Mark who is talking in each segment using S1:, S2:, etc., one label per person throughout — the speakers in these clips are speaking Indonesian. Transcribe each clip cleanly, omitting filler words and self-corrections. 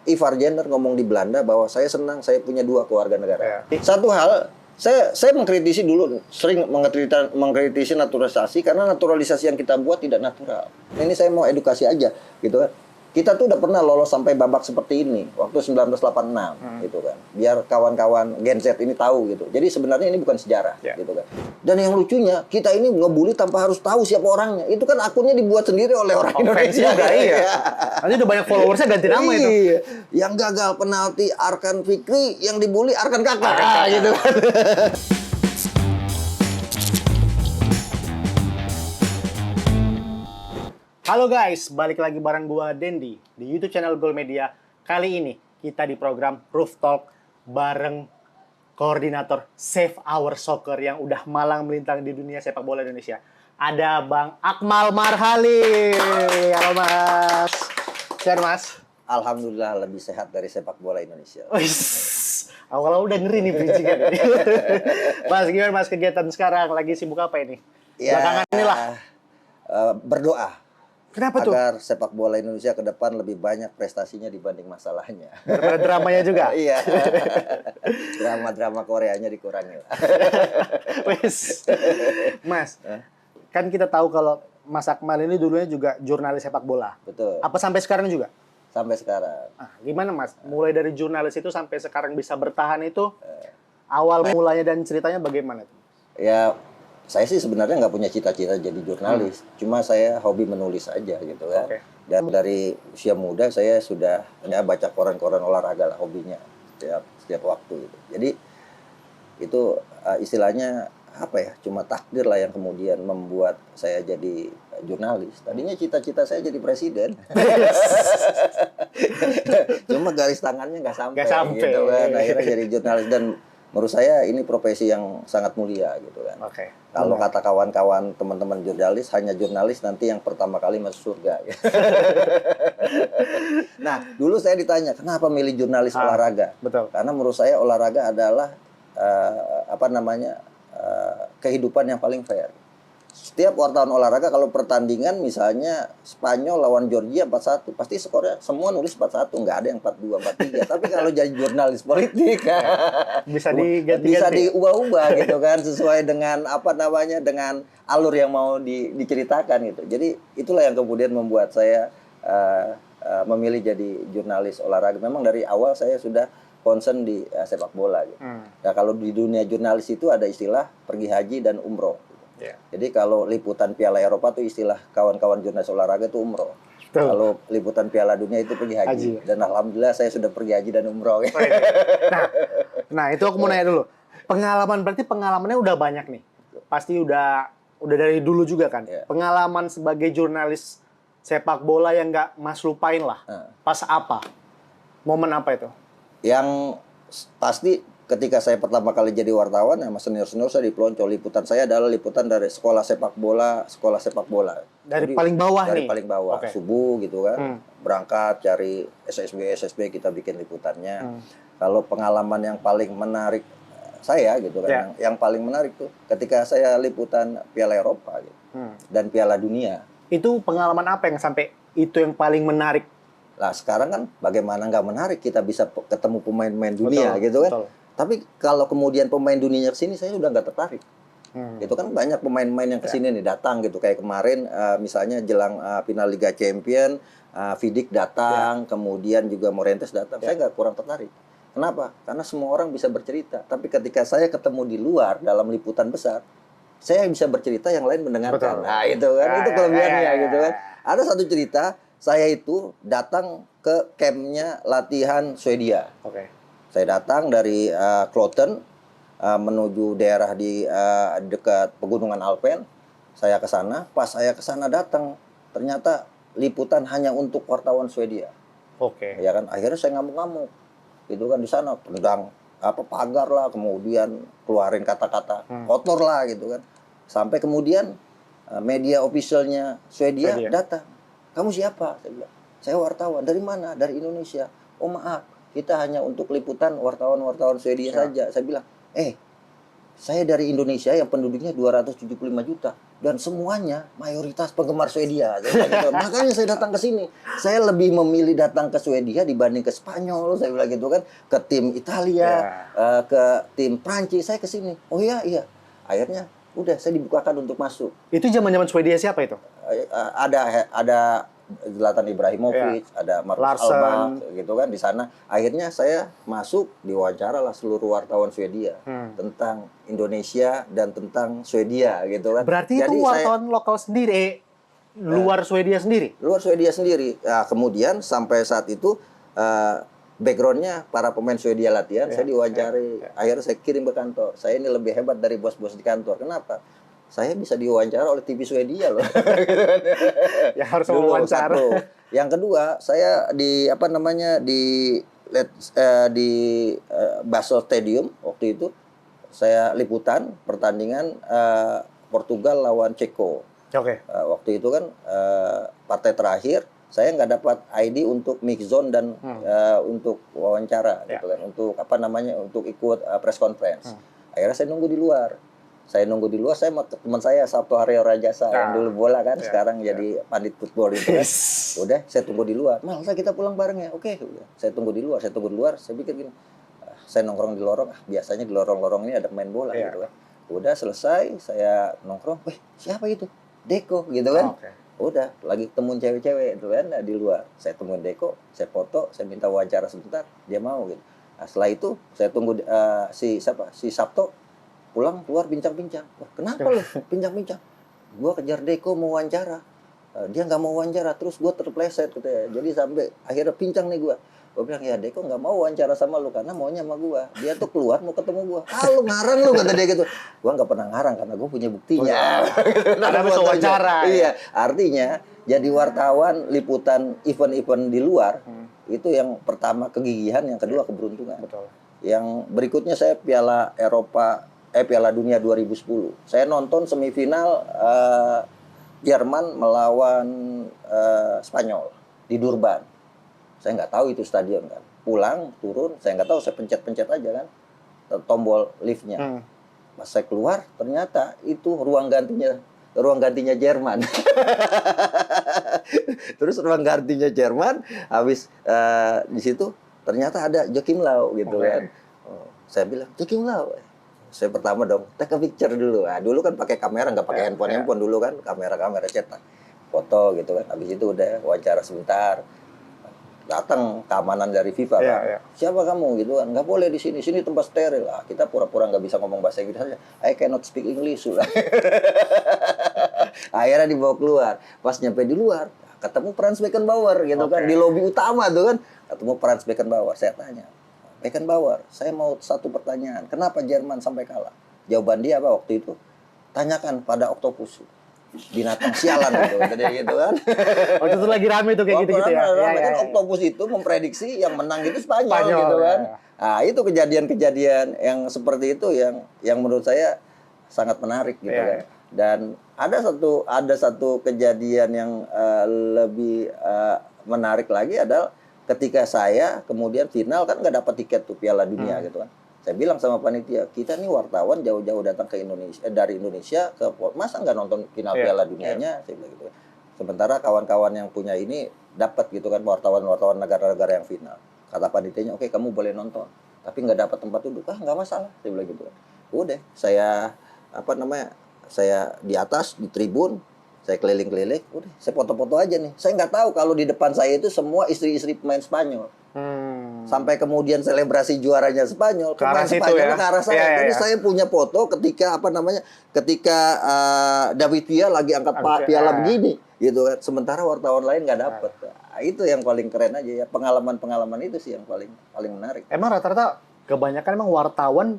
S1: Ivar Jenner ngomong di Belanda bahwa saya senang saya punya 2 keluarga negara. Satu hal, saya mengkritisi dulu, sering mengkritisi naturalisasi karena naturalisasi yang kita buat tidak natural. Ini saya mau edukasi aja, gitu kan. Kita tuh udah pernah lolos sampai babak seperti ini waktu 1986 gitu kan. Biar kawan-kawan Gen Z ini tahu gitu. Jadi sebenarnya ini bukan sejarah gitu kan. Dan yang lucunya kita ini ngebully tanpa harus tahu siapa orangnya. Itu kan akunnya dibuat sendiri oleh orang Indonesia.
S2: Iya. Nanti udah banyak followersnya ganti nama itu.
S1: Yang gagal penalti Arkan Fikri, yang dibully Arkan Kakak gitu kan.
S2: Halo guys, balik lagi bareng gua Dendi di YouTube channel Goal Media. Kali ini kita di program Roof Talk bareng koordinator Save Our Soccer yang udah malang melintang di dunia sepak bola Indonesia. Ada Bang Akmal Marhali. Halo Mas. Sehat Mas?
S1: Alhamdulillah lebih sehat dari sepak bola Indonesia.
S2: Awalnya udah ngeri nih bridging-nya. Mas, gimana Mas kegiatan sekarang? Lagi sibuk apa ini?
S1: Ya,
S2: belakangan inilah.
S1: Berdoa.
S2: Kenapa tuh?
S1: Agar sepak bola Indonesia ke depan lebih banyak prestasinya dibanding masalahnya.
S2: Daripada dramanya juga?
S1: Iya. Drama-drama Koreanya dikurangi.
S2: Mas, kan kita tahu kalau Mas Akmal ini dulunya juga jurnalis sepak bola.
S1: Betul.
S2: Apa sampai sekarang juga?
S1: Sampai sekarang.
S2: Gimana Mas? Mulai dari jurnalis itu sampai sekarang bisa bertahan itu, awal mulanya dan ceritanya bagaimana?
S1: Ya, saya sih sebenarnya nggak punya cita-cita jadi jurnalis. Cuma saya hobi menulis aja gitu kan. Dan dari usia muda saya sudah baca koran-koran olahraga lah, hobinya setiap waktu gitu. Jadi itu istilahnya apa ya? Cuma takdir lah yang kemudian membuat saya jadi jurnalis. Tadinya cita-cita saya jadi presiden. Cuma garis tangannya nggak sampai gitu kan. Akhirnya jadi jurnalis, dan menurut saya ini profesi yang sangat mulia gitu kan. Kalau kata kawan-kawan teman-teman jurnalis, hanya jurnalis nanti yang pertama kali masuk surga. Gitu. Nah, dulu saya ditanya kenapa milih jurnalis olahraga.
S2: Betul.
S1: Karena menurut saya olahraga adalah kehidupan yang paling fair. Setiap wartawan olahraga kalau pertandingan misalnya Spanyol lawan Georgia 4-1, pasti skornya semua nulis 4-1, nggak ada yang 4-2, 4-3. Tapi kalau jadi jurnalis politik
S2: bisa diganti-ganti.
S1: Bisa diubah-ubah gitu kan, sesuai dengan dengan alur yang mau diceritakan gitu. Jadi itulah yang kemudian membuat saya memilih jadi jurnalis olahraga. Memang dari awal saya sudah concern di sepak bola gitu. Nah, kalau di dunia jurnalis itu ada istilah pergi haji dan umroh. Jadi kalau liputan Piala Eropa tuh istilah kawan-kawan jurnalis olahraga itu umroh. Kalau liputan Piala Dunia itu pergi haji. Dan alhamdulillah saya sudah pergi haji dan umroh.
S2: Nah, itu aku mau nanya dulu. Berarti pengalamannya udah banyak nih. Pasti udah dari dulu juga kan. Pengalaman sebagai jurnalis sepak bola yang nggak Mas lupain lah. Pas apa? Momen apa itu?
S1: Yang pasti ketika saya pertama kali jadi wartawan, sama senior-senior saya dipelonco. Liputan saya adalah liputan dari sekolah sepak bola.
S2: Dari paling bawah
S1: dari
S2: nih?
S1: Dari paling bawah, subuh gitu kan. Berangkat cari SSB kita bikin liputannya. Kalau pengalaman yang paling menarik saya gitu kan, yang paling menarik tuh ketika saya liputan Piala Eropa gitu, dan Piala Dunia.
S2: Itu pengalaman apa yang sampai itu yang paling menarik?
S1: Lah sekarang kan bagaimana nggak menarik kita bisa ketemu pemain-pemain dunia gitu kan. Betul. Tapi kalau kemudian pemain dunianya kesini, saya sudah nggak tertarik. Itu kan banyak pemain-pemain yang kesini nih datang gitu. Kayak kemarin misalnya jelang final Liga Champion, Vidic datang, kemudian juga Morientes datang. Saya nggak kurang tertarik. Kenapa? Karena semua orang bisa bercerita. Tapi ketika saya ketemu di luar dalam liputan besar, saya bisa bercerita, yang lain mendengarkan. Nah itu kan, itu kelebihannya gitu kan. Ada satu cerita, saya itu datang ke campnya latihan Swedia. Saya datang dari Kloten menuju daerah di dekat pegunungan Alpen. Saya ke sana, pas saya ke sana datang, ternyata liputan hanya untuk wartawan Swedia. Ya kan, akhirnya saya ngamuk-ngamuk. Gitu kan, di sana tendang pagar lah, kemudian keluarin kata-kata kotor lah gitu kan. Sampai kemudian media officialnya Swedia datang. Kamu siapa? Saya bilang, saya wartawan. Dari mana? Dari Indonesia. Oh maaf, kita hanya untuk liputan wartawan-wartawan Swedia saja. Saya bilang, saya dari Indonesia yang penduduknya 275 juta. dan semuanya mayoritas penggemar Swedia. Gitu. Makanya saya datang ke sini. Saya lebih memilih datang ke Swedia dibanding ke Spanyol, saya bilang gitu kan, ke tim Italia, ke tim Prancis. Saya ke sini. Oh iya, iya. Akhirnya udah saya dibukakan untuk masuk.
S2: Itu zaman-zaman Swedia siapa itu?
S1: Ada Zlatan Ibrahimovic, ada Marcus Alba, gitu kan di sana. Akhirnya saya masuk, diwawancara lah seluruh wartawan Swedia tentang Indonesia dan tentang Swedia, gitu kan.
S2: Berarti jadi itu wartawan lokal sendiri, luar Swedia sendiri?
S1: Luar Swedia sendiri. Nah, kemudian sampai saat itu backgroundnya para pemain Swedia latihan, saya diwawancari. Akhirnya saya kirim ke kantor. Saya ini lebih hebat dari bos-bos di kantor. Kenapa? Saya bisa diwawancara oleh TV Swedia loh.
S2: Ya harus wawancara.
S1: Yang kedua, saya di Basel Stadium waktu itu saya liputan pertandingan Portugal lawan Ceko.
S2: Oke.
S1: Waktu itu kan partai terakhir saya nggak dapat ID untuk mix zone dan untuk wawancara, gitu kan, untuk ikut press conference. Akhirnya saya nunggu di luar. Saya sama teman saya Sabto Haryo Rajasa yang dulu bola kan, sekarang jadi pandit football itu kan. Udah, saya tunggu di luar. Masa kita pulang bareng ya? Oke, udah. Saya tunggu di luar. Saya pikir gini, saya nongkrong di lorong. Biasanya di lorong-lorong ini ada main bola gitu kan. Udah selesai, saya nongkrong. Siapa itu? Deko gitu kan. Udah, lagi temuin cewek-cewek itu kan di luar. Saya temuin Deko, saya foto, saya minta wawancara sebentar, dia mau gitu. Nah, setelah itu saya tunggu si Sabto pulang keluar bincang-bincang. Wah, kenapa lu bincang-bincang? Gua kejar Deko mau wawancara. Dia nggak mau wawancara, terus gua terpleset gitu ya. Jadi sampai akhirnya pincang nih gua. Gua bilang, ya Deko nggak mau wawancara sama lu karena maunya sama gua. Dia tuh keluar mau ketemu gua. Lu ngarang lu, kata dia gitu. Gua nggak pernah ngarang karena gua punya buktinya.
S2: Karena bisa wawancara.
S1: Iya, artinya jadi wartawan liputan event-event di luar itu yang pertama kegigihan, yang kedua keberuntungan.
S2: Betul.
S1: Yang berikutnya saya Piala Dunia 2010. Saya nonton semifinal Jerman melawan Spanyol di Durban. Saya nggak tahu itu stadion kan. Pulang, turun, saya nggak tahu, saya pencet-pencet aja kan tombol liftnya. Pas saya keluar, ternyata itu ruang gantinya Jerman. Terus ruang gantinya Jerman, habis di situ ternyata ada Joachim Löw gitu kan. Saya bilang, Joachim Löw. Saya pertama dong, take a picture dulu. Nah, dulu kan pakai kamera, nggak pakai handphone dulu kan, kamera cetak, foto gitu kan. Habis itu udah wawancara sebentar. Datang keamanan dari FIFA kan. Siapa kamu gitu kan? Nggak boleh di sini tempat steril lah. Kita pura-pura nggak bisa ngomong bahasa Inggris aja. I cannot speak English lah. Akhirnya dibawa keluar. Pas nyampe di luar, ketemu Franz Beckenbauer gitu kan, di lobi utama tuh kan. Ketemu Franz Beckenbauer, saya tanya, Beckenbauer, saya mau satu pertanyaan. Kenapa Jerman sampai kalah? Jawaban dia apa waktu itu? Tanyakan pada oktopus. Binatang sialan gitu kan.
S2: Waktu itu lagi rame tuh kayak gitu-gitu ya.
S1: Kan oktopus itu memprediksi yang menang itu Spanyol gitu kan. Nah, itu kejadian-kejadian yang seperti itu yang menurut saya sangat menarik gitu kan. Dan ada satu kejadian yang lebih menarik lagi adalah ketika saya kemudian final kan nggak dapat tiket tuh Piala Dunia gitu kan. Saya bilang sama panitia, kita nih wartawan jauh-jauh datang ke Indonesia, dari Indonesia ke masa nggak nonton final Piala Dunianya, saya bilang gitu. Sementara kawan-kawan yang punya ini dapat gitu kan, wartawan-wartawan negara-negara yang final. Kata panitianya, oke, kamu boleh nonton, tapi nggak dapat tempat duduk. Nggak masalah, saya bilang gitu kan. Udah, saya di atas di tribun, saya keliling-keliling, udah saya foto-foto aja nih. Saya nggak tahu kalau di depan saya itu semua istri-istri pemain Spanyol. Sampai kemudian selebrasi juaranya Spanyol, pemain Spanyol ke arah saya. Jadi saya punya foto ketika David Villa lagi angkat piala begini, gitu kan. Sementara wartawan lain nggak dapet. Nah, itu yang paling keren aja ya, pengalaman itu sih yang paling menarik.
S2: Emang rata-rata kebanyakan emang wartawan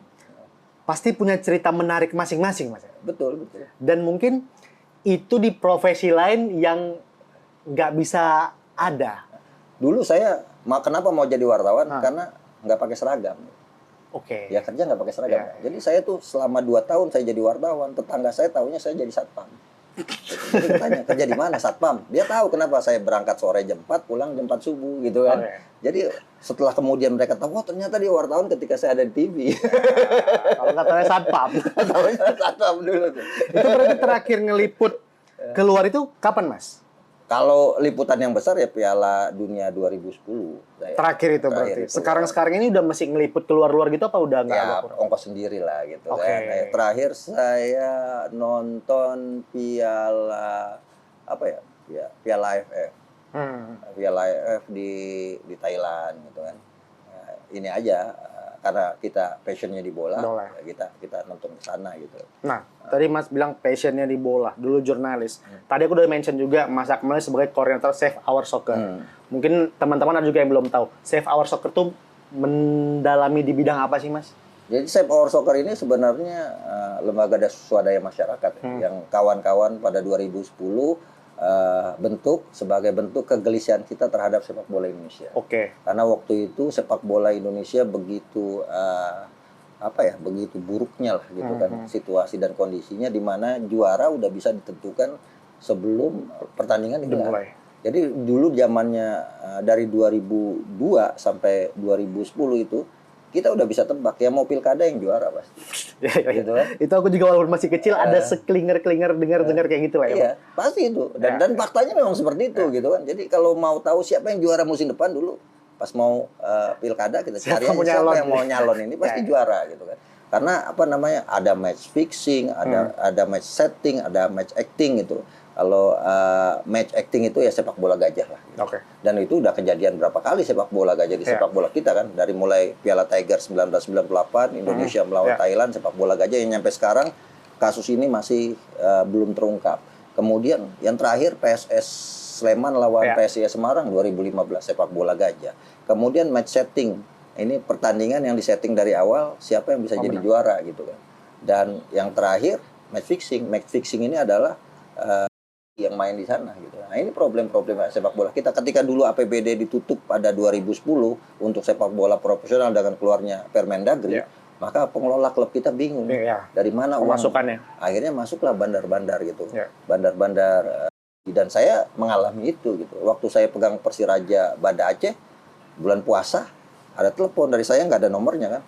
S2: pasti punya cerita menarik masing-masing, Mas.
S1: Betul.
S2: Dan mungkin itu di profesi lain yang nggak bisa ada.
S1: Dulu saya kenapa mau jadi wartawan? Karena nggak pakai seragam.
S2: Oke.
S1: Ya kerja nggak pakai seragam. Jadi saya tuh selama 2 tahun saya jadi wartawan, tetangga saya taunya saya jadi satpam. Jadi gue tanya, kerja di mana? Satpam. Dia tahu kenapa saya berangkat sore jam 4, pulang jam 4 subuh gitu kan.
S2: Okay.
S1: Jadi setelah kemudian mereka tahu, oh ternyata dia wartawan ketika saya ada di TV.
S2: Kalau katanya satpam.
S1: Tahunya Satpam dulu tuh.
S2: Itu berarti terakhir ngeliput keluar itu kapan, Mas?
S1: Kalau liputan yang besar ya Piala Dunia 2010.
S2: Terakhir itu berarti. Sekarang ini udah masih ngeliput keluar-luar gitu apa udah nggak?
S1: Ya, ongkos sendiri lah gitu
S2: Oke.
S1: kan. Terakhir saya nonton Piala apa ya? Piala AFF. Piala AFF di Thailand gitu kan. Ya, ini aja karena kita passionnya di bola. Ya kita nonton ke sana gitu.
S2: Nah, tadi Mas bilang passionnya di bola, dulu jurnalis. Tadi aku udah mention juga Mas Akmal sebagai koordinator Save Our Soccer. Mungkin teman-teman ada juga yang belum tahu. Save Our Soccer tuh mendalami di bidang apa sih, Mas?
S1: Jadi Save Our Soccer ini sebenarnya lembaga swadaya masyarakat yang kawan-kawan pada 2010 bentuk sebagai bentuk kegelisahan kita terhadap sepak bola Indonesia.
S2: Oke.
S1: Karena waktu itu sepak bola Indonesia begitu begitu buruknya lah gitu kan situasi dan kondisinya, di mana juara udah bisa ditentukan sebelum pertandingan dimulai. Jadi dulu zamannya dari 2002 sampai 2010 itu kita udah bisa tebak ya mau pilkada yang juara pasti. Gitu kan?
S2: Itu aku juga walaupun masih kecil ada sekelinger-kelinger dengar kayak gitu lah ya.
S1: Iya, pasti itu. Dan faktanya memang seperti itu gitu kan. Jadi kalau mau tahu siapa yang juara musim depan dulu pas mau pilkada kita cari siapa yang mau nyalon ini pasti juara gitu kan. Karena apa namanya? Ada match fixing, ada match setting, ada match acting gitu. Kalau match acting itu ya sepak bola gajah lah. Gitu.
S2: Oke.
S1: Dan itu udah kejadian berapa kali sepak bola gajah di sepak bola kita kan. Dari mulai Piala Tiger 1998, Indonesia melawan Thailand, sepak bola gajah yang nyampe sekarang kasus ini masih belum terungkap. Kemudian yang terakhir PSS Sleman lawan PSIS Semarang 2015 sepak bola gajah. Kemudian match setting. Ini pertandingan yang disetting dari awal siapa yang bisa jadi juara gitu kan. Dan yang terakhir match fixing. Match fixing ini adalah yang main di sana gitu. Nah, ini problem-problem sepak bola kita ketika dulu APBD ditutup pada 2010 untuk sepak bola profesional dengan keluarnya Permendagri, maka pengelola klub kita bingung dari mana uang
S2: masukannya.
S1: Akhirnya masuklah bandar-bandar gitu. Bandar-bandar dan saya mengalami itu gitu. Waktu saya pegang Persiraja Banda Aceh bulan puasa, ada telepon dari saya, nggak ada nomornya kan.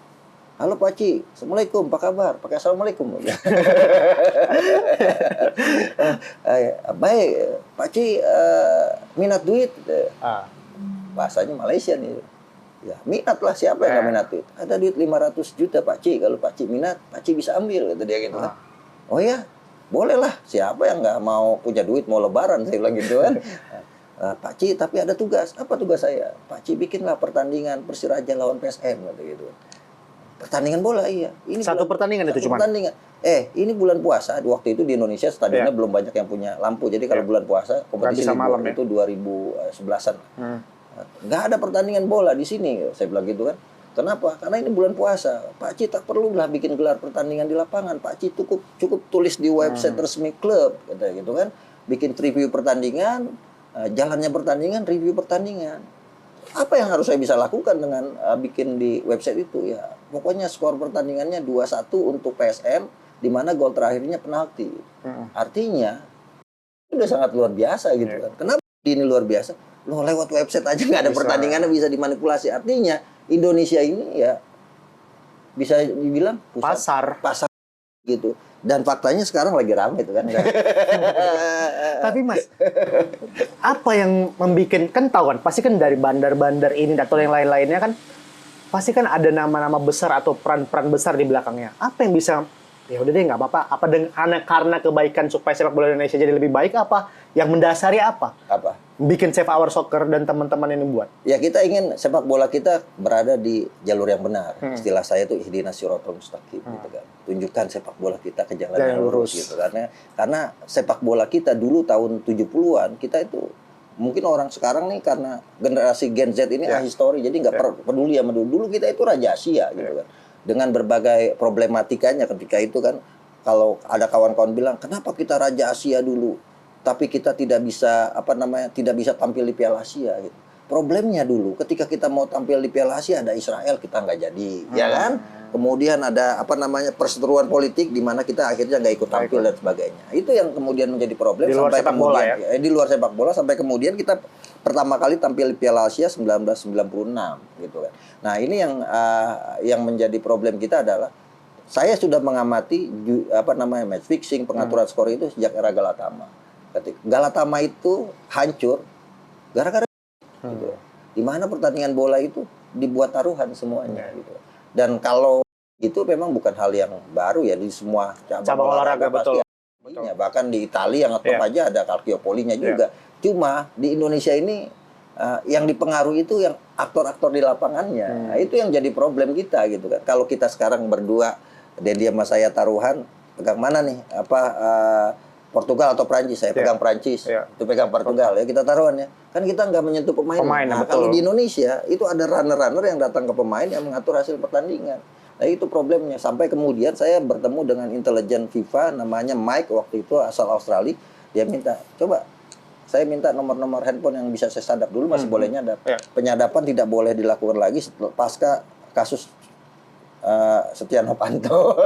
S1: Halo Pak Ci, Assalamualaikum, apa kabar? Pakai Assalamualaikum. Baik, Pak Ci minat duit. Bahasanya Malaysia nih. Ya, minat lah, siapa yang nggak minat duit? Ada duit 500 juta Pak Ci, kalau Pak Ci minat, Pak Ci bisa ambil, kata dia gitu kan. Oh ya, boleh lah, siapa yang nggak mau punya duit, mau lebaran, saya bilang gitu kan. Pak Ci, tapi ada tugas. Apa tugas saya? Pak Ci bikinlah pertandingan Persiraja lawan PSM, kata gitu. Pertandingan bola, iya. Ini
S2: satu pertandingan itu cuma.
S1: Pertandingan. Ini bulan puasa. Waktu itu di Indonesia stadionnya belum banyak yang punya lampu. Jadi kalau bulan puasa kompetisi malam itu 2011-an. Nggak ada pertandingan bola di sini. Saya bilang gitu kan. Kenapa? Karena ini bulan puasa. Pak Ci tak perlulah bikin gelar pertandingan di lapangan. Pak Ci cukup tulis di website resmi klub, kata gitu kan. Bikin review pertandingan, jalannya pertandingan, review pertandingan. Apa yang harus saya bisa lakukan dengan bikin di website itu ya? Pokoknya skor pertandingannya 2-1 untuk PSM, di mana gol terakhirnya penalti. Artinya udah sangat luar biasa gitu kan. Kenapa ini luar biasa? Loh, lewat website aja nggak ada pertandingannya bisa dimanipulasi. Artinya Indonesia ini ya bisa dibilang
S2: pasar
S1: gitu. Dan faktanya sekarang lagi ramai itu kan.
S2: Tapi Mas, apa yang membuat, kan tahu kan, pasti kan dari bandar-bandar ini atau yang lain-lainnya kan, pasti kan ada nama-nama besar atau peran-peran besar di belakangnya. Apa yang bisa, ya udah deh nggak apa-apa. Apa karena kebaikan supaya sepak bola Indonesia jadi lebih baik apa? Yang mendasari apa?
S1: Apa?
S2: Bikin Save Our Soccer dan teman-teman ini buat.
S1: Ya kita ingin sepak bola kita berada di jalur yang benar. Istilah saya itu ihdinas siratal mustaqim gitu kan. Tunjukkan sepak bola kita ke jalan yang lurus gitu. Karena sepak bola kita dulu tahun 70-an kita itu mungkin orang sekarang nih karena generasi Gen Z ini ahistori jadi nggak peduli sama dulu. Dulu kita itu raja Asia gitu kan. Dengan berbagai problematikanya ketika itu kan, kalau ada kawan-kawan bilang kenapa kita raja Asia dulu tapi kita tidak bisa tidak bisa tampil di Piala Asia gitu. problemnya dulu ketika kita mau tampil di Piala Asia ada Israel kita nggak jadi, ya kan? Kemudian ada apa namanya perseteruan politik di mana kita akhirnya nggak ikut tampil dan sebagainya. Itu yang kemudian menjadi problem
S2: di luar
S1: sampai
S2: sepak
S1: kemudian
S2: bola, ya?
S1: di luar sepak bola sampai kemudian kita pertama kali tampil di Piala Asia 1996 gitu kan. Nah, ini yang menjadi problem kita adalah saya sudah mengamati apa namanya match fixing, pengaturan skor itu sejak era Galatama. Ketika Galatama itu hancur gara-gara gitu. Di mana pertandingan bola itu dibuat taruhan semuanya gitu. Dan kalau itu memang bukan hal yang baru ya di semua cabang olahraga
S2: betul.
S1: Ya, bahkan di Italia yang top aja ada Calciopoli-nya juga. Cuma di Indonesia ini yang dipengaruhi itu yang aktor-aktor di lapangannya. Nah, itu yang jadi problem kita gitu kan. Kalau kita sekarang berdua Dendi sama saya taruhan pegang mana nih? Apa Portugal atau Prancis, saya pegang Prancis, itu pegang Portugal ya kita taruhannya. Kan kita nggak menyentuh pemain. Nah, kalau di Indonesia itu ada runner-runner yang datang ke pemain yang mengatur hasil pertandingan. Nah, itu problemnya. Sampai kemudian saya bertemu dengan intelijen FIFA namanya Mike waktu itu asal Australia. Dia minta, coba saya minta nomor-nomor handphone yang bisa saya sadap dulu masih boleh nyadap. Penyadapan tidak boleh dilakukan lagi pasca kasus Setia Novanto.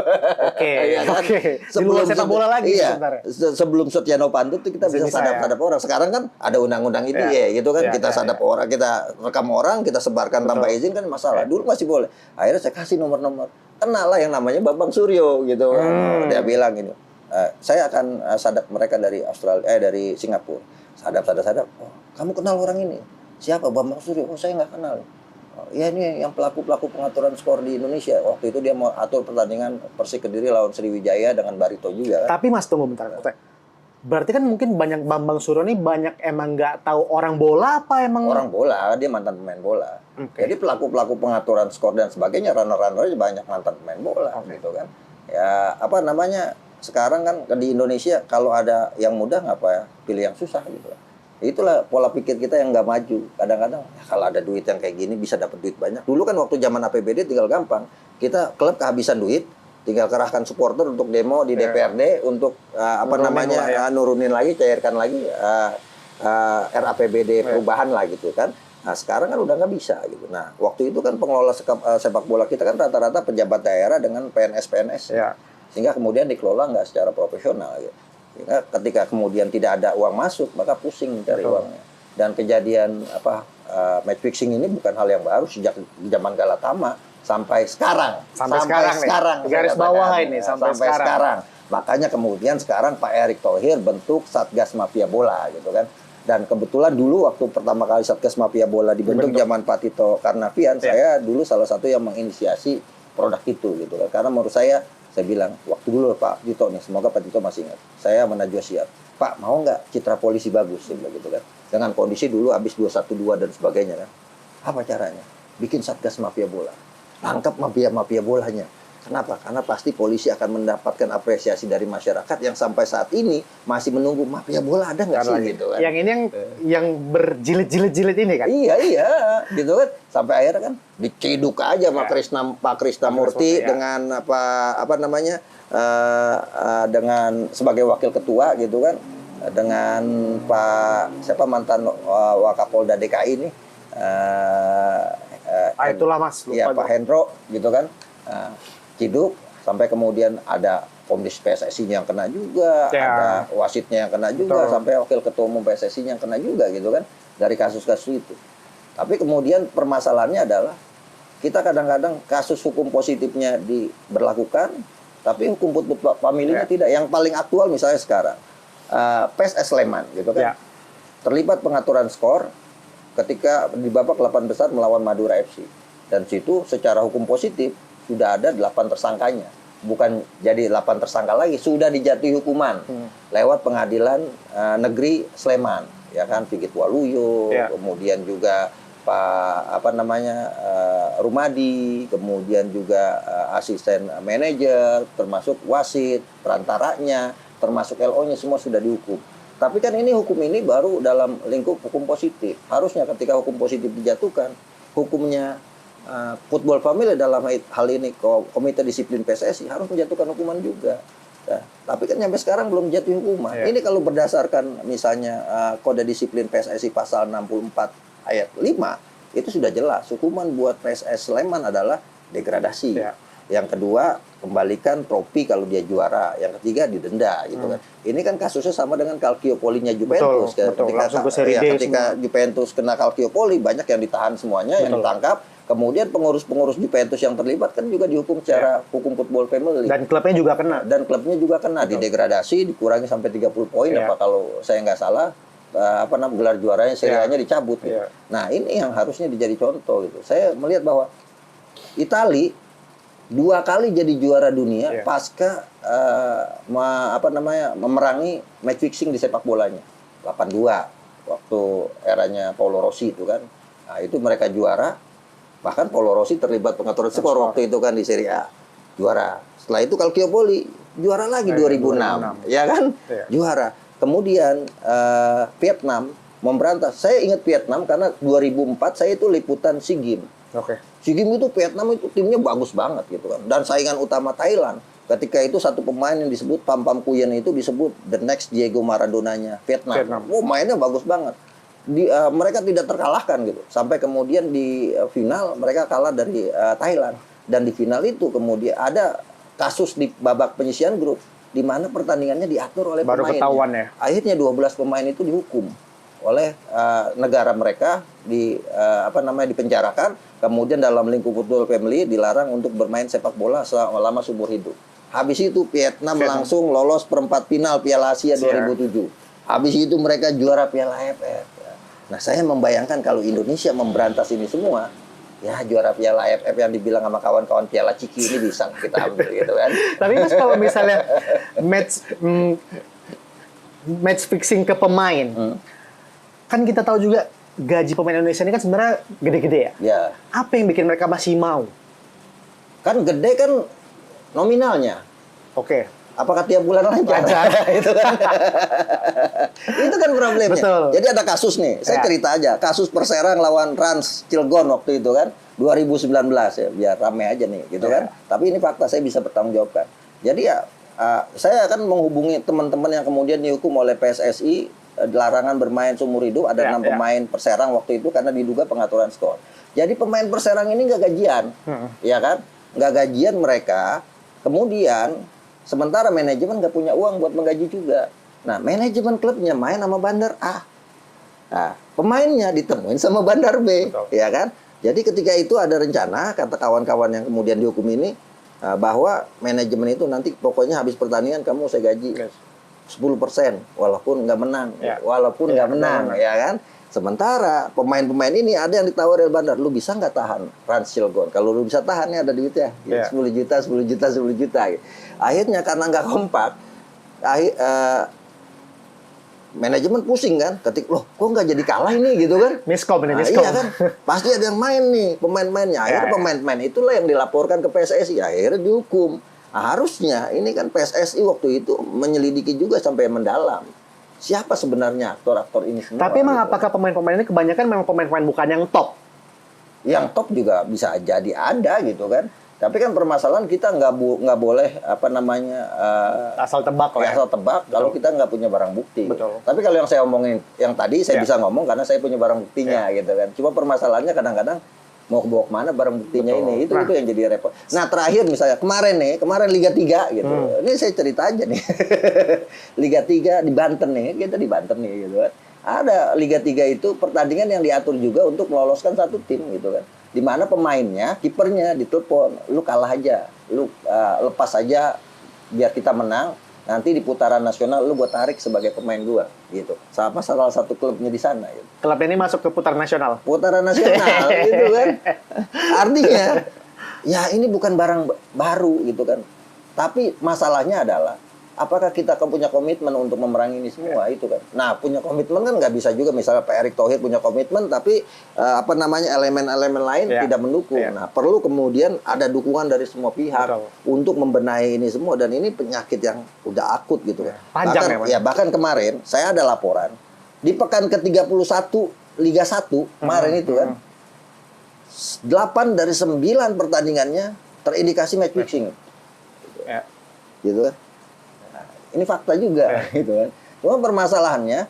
S2: Ya kan? Di luar sepak bola lagi sebenarnya.
S1: Sebelum Setia Novanto itu kita bisa sadap-sadap orang. Sekarang kan ada undang-undang itu gitu kan. Kita sadap orang, kita rekam orang, kita sebarkan tanpa izin kan masalah. Dulu masih boleh. Akhirnya saya kasih nomor-nomor. Kenal lah yang namanya Bambang Suryo gitu. Dia bilang gini, saya akan sadap mereka dari Australia, dari Singapura. Sadap. Oh, kamu kenal orang ini? Siapa Bambang Suryo? Oh, saya nggak kenal. Ya ini yang pelaku-pelaku pengaturan skor di Indonesia. Waktu itu dia mau atur pertandingan Persik Kediri lawan Sriwijaya dengan Barito juga.
S2: Tapi Mas tunggu bentar. Berarti kan mungkin banyak Bambang Suryo ini banyak emang nggak tahu orang bola apa emang?
S1: Orang bola, dia mantan pemain bola. Jadi pelaku-pelaku pengaturan skor dan sebagainya, runner-runner banyak mantan pemain bola gitu kan. Ya apa namanya sekarang kan di Indonesia kalau ada yang mudah ngapa pilih yang susah gitu. Itulah pola pikir kita yang nggak maju. Kadang-kadang ya kalau ada duit yang kayak gini bisa dapat duit banyak. Dulu kan waktu zaman APBD tinggal gampang. Kita klub kehabisan duit, tinggal kerahkan supporter untuk demo di DPRD untuk nurunin lagi, cairkan lagi RAPBD perubahan lah gitu kan. Nah sekarang kan udah nggak bisa gitu. Nah waktu itu kan pengelola sepak bola kita kan rata-rata pejabat daerah dengan PNS. Sehingga kemudian dikelola nggak secara profesional gitu. Sehingga ketika kemudian tidak ada uang masuk, maka pusing mencari uangnya. Dan kejadian match fixing ini bukan hal yang baru sejak zaman Galatama sampai sekarang. Sampai sekarang
S2: garis bawah ini sampai sekarang.
S1: Makanya kemudian sekarang Pak Erick Thohir bentuk Satgas Mafia Bola gitu kan. Dan kebetulan dulu waktu pertama kali Satgas Mafia Bola dibentuk zaman Pak Tito Karnavian, saya dulu salah satu yang menginisiasi produk itu gitu kan. Karena menurut saya bilang, waktu dulu Pak Tito nih, semoga Pak Tito masih ingat. Saya sama Najwa Shihab, Pak mau nggak citra polisi bagus? Saya bilang gitu kan. Dengan kondisi dulu habis 212 dan sebagainya kan. Apa caranya? Bikin Satgas Mafia Bola. Tangkap mafia-mafia bolanya. Kenapa? Karena pasti polisi akan mendapatkan apresiasi dari masyarakat yang sampai saat ini masih menunggu mafia bola ada nggak sih gitu kan.
S2: Yang ini yang berjilid-jilid ini kan.
S1: Iya gitu kan. Sampai akhirnya kan diciduk aja sama Pak Krisna Murty dengan apa namanya dengan sebagai wakil ketua gitu kan. Dengan Pak mantan Wakapolda DKI ini
S2: itulah Mas.
S1: Iya Pak Hendro gitu kan. Ciduk sampai kemudian ada komdis PSSI-nya yang kena juga, ada wasitnya yang kena juga, sampai wakil ketua umum PSSI-nya yang kena juga gitu kan dari kasus-kasus itu. Tapi kemudian permasalahannya adalah kita kadang-kadang kasus hukum positifnya diberlakukan, tapi hukum familinya tidak. Yang paling aktual misalnya sekarang PSS Sleman gitu kan, terlibat pengaturan skor ketika di babak 8 besar melawan Madura FC, dan situ secara hukum positif sudah ada 8 tersangkanya. Bukan jadi 8 tersangka lagi, sudah dijatuhi hukuman lewat pengadilan negeri Sleman, ya kan, Figit Waluyo, kemudian juga Pak Rumadi, kemudian juga asisten manajer, termasuk wasit, perantaranya, termasuk LO-nya semua sudah dihukum. Tapi kan ini hukum ini baru dalam lingkup hukum positif. Harusnya ketika hukum positif dijatuhkan, hukumnya football family dalam hal ini Komite Disiplin PSSI harus menjatuhkan hukuman juga. Nah, tapi kan sampai sekarang belum jatuh hukuman. Ini kalau berdasarkan misalnya Kode Disiplin PSSI pasal 64 ayat 5 itu sudah jelas hukuman buat PSS Sleman adalah degradasi.
S2: Ya.
S1: Yang kedua, kembalikan trofi kalau dia juara. Yang ketiga, didenda gitu kan. Ini kan kasusnya sama dengan Calciopoli-nya Juventus.
S2: Betul.
S1: Ketika Juventus kena Calciopoli, banyak yang ditahan semuanya, yang ditangkap. Kemudian pengurus-pengurus Juventus yang terlibat kan juga dihukum secara hukum football family.
S2: Dan klubnya juga kena.
S1: Didegradasi, dikurangi sampai 30 poin apa kalau saya nggak salah. Gelar juaranya, serianya dicabut gitu. Nah, ini yang harusnya dijadi contoh gitu. Saya melihat bahwa Itali 2 kali jadi juara dunia pasca memerangi match fixing di sepak bolanya. 82 waktu eranya Paolo Rossi itu kan. Nah, itu mereka juara. Bahkan Paolo Rossi terlibat pengaturan skor waktu itu kan di Serie A. Juara. Setelah itu Calciopoli juara lagi 2006. Ya kan? Juara. Kemudian Vietnam memberantas. Saya ingat Vietnam karena 2004 saya itu liputan SEA Games. SEA Games itu Vietnam itu timnya bagus banget gitu kan. Dan saingan utama Thailand. Ketika itu satu pemain yang disebut Pham Pham Nguyen itu disebut the next Diego Maradona-nya Vietnam. Mainnya bagus banget. Mereka tidak terkalahkan gitu. Sampai kemudian di final mereka kalah dari Thailand. Dan di final itu kemudian ada kasus di babak penyisihan grup di mana pertandingannya diatur oleh
S2: baru
S1: pemain.
S2: Ketahuan ya.
S1: Akhirnya 12 pemain itu dihukum oleh negara mereka dipenjarakan, kemudian dalam lingkup football family dilarang untuk bermain sepak bola selama seumur hidup. Habis itu Vietnam langsung lolos perempat final Piala Asia 2007. Habis itu mereka juara Piala AFF. Nah, saya membayangkan kalau Indonesia memberantas ini semua, ya juara Piala AFF yang dibilang sama kawan-kawan Piala Ciki ini bisa kita ambil gitu kan.
S2: Tapi Mas kalau misalnya match fixing ke pemain, kan kita tahu juga gaji pemain Indonesia ini kan sebenarnya gede-gede ya.
S1: Ya.
S2: Apa yang bikin mereka masih mau?
S1: Kan gede kan nominalnya.
S2: Oke.
S1: Apakah tiap bulan lancar? Itu kan. Itu kan problemnya.
S2: Betul.
S1: Jadi ada kasus nih, saya cerita aja. Kasus Perserang lawan Rans Cilegon waktu itu kan, 2019 ya, biar rame aja nih gitu kan. Tapi ini fakta, saya bisa bertanggung jawabkan. Jadi ya saya akan menghubungi teman-teman yang kemudian dihukum oleh PSSI larangan bermain seumur hidup. Ada 6 pemain Perserang waktu itu karena diduga pengaturan skor. Jadi pemain Perserang ini nggak gajian, ya kan? Nggak gajian mereka. Kemudian sementara manajemen nggak punya uang buat menggaji juga. Nah, manajemen klubnya main sama Bandar A. Nah, pemainnya ditemuin sama Bandar B. Betul. Ya kan? Jadi ketika itu ada rencana, kata kawan-kawan yang kemudian dihukum ini, bahwa manajemen itu nanti pokoknya habis pertandingan kamu saya gaji 10%, walaupun nggak menang. Walaupun nggak menang, ya kan? Sementara pemain-pemain ini ada yang ditawar dari Bandar, lu bisa nggak tahan Rans Cilegon? Kalau lu bisa tahan ya ada duitnya, 10 juta. Akhirnya karena nggak kompak, manajemen pusing kan, loh kok nggak jadi kalah ini gitu kan?
S2: Miskom.
S1: Iya kan, pasti ada yang main nih pemain-pemainnya. Akhirnya pemain-pemain itulah yang dilaporkan ke PSSI, akhirnya dihukum. Nah, harusnya ini kan PSSI waktu itu menyelidiki juga sampai mendalam. Siapa sebenarnya aktor-aktor ini semua?
S2: Tapi emang apakah pemain-pemain ini kebanyakan memang pemain-pemain bukan yang top?
S1: Yang top juga bisa jadi ada gitu kan. Tapi kan permasalahan kita nggak boleh
S2: asal tebak lah.
S1: Asal tebak kalau kita nggak punya barang bukti.
S2: Betul.
S1: Tapi kalau yang saya omongin yang tadi saya bisa ngomong karena saya punya barang buktinya gitu kan. Cuma permasalahannya kadang-kadang mau bawa kemana barang buktinya ini itu yang jadi repot. Nah terakhir misalnya kemarin Liga 3 gitu. Ini saya cerita aja nih. Liga 3 di Banten nih, kita di Banten nih gitu kan. Ada Liga 3 itu pertandingan yang diatur juga untuk meloloskan satu tim gitu kan. Di mana pemainnya, kipernya ditelepon, lu kalah aja, lu lepas aja biar kita menang. Nanti di putaran nasional lu gue tarik sebagai pemain gua gitu. Sama salah satu klubnya di sana gitu.
S2: Klub ini masuk ke putaran nasional.
S1: Putaran nasional gitu kan. Artinya ya ini bukan barang baru gitu kan. Tapi masalahnya adalah apakah kita punya komitmen untuk memerangi ini semua itu kan. Nah, punya komitmen kan nggak bisa juga misalnya Pak Erick Thohir punya komitmen tapi elemen-elemen lain tidak mendukung. Nah, perlu kemudian ada dukungan dari semua pihak untuk membenahi ini semua dan ini penyakit yang udah akut gitu kan.
S2: Panjang
S1: bahkan kemarin saya ada laporan di pekan ke-31 Liga 1 kemarin itu kan 8 dari 9 pertandingannya terindikasi match fixing. Gitu kan. Ini fakta juga gitu kan. Cuma permasalahannya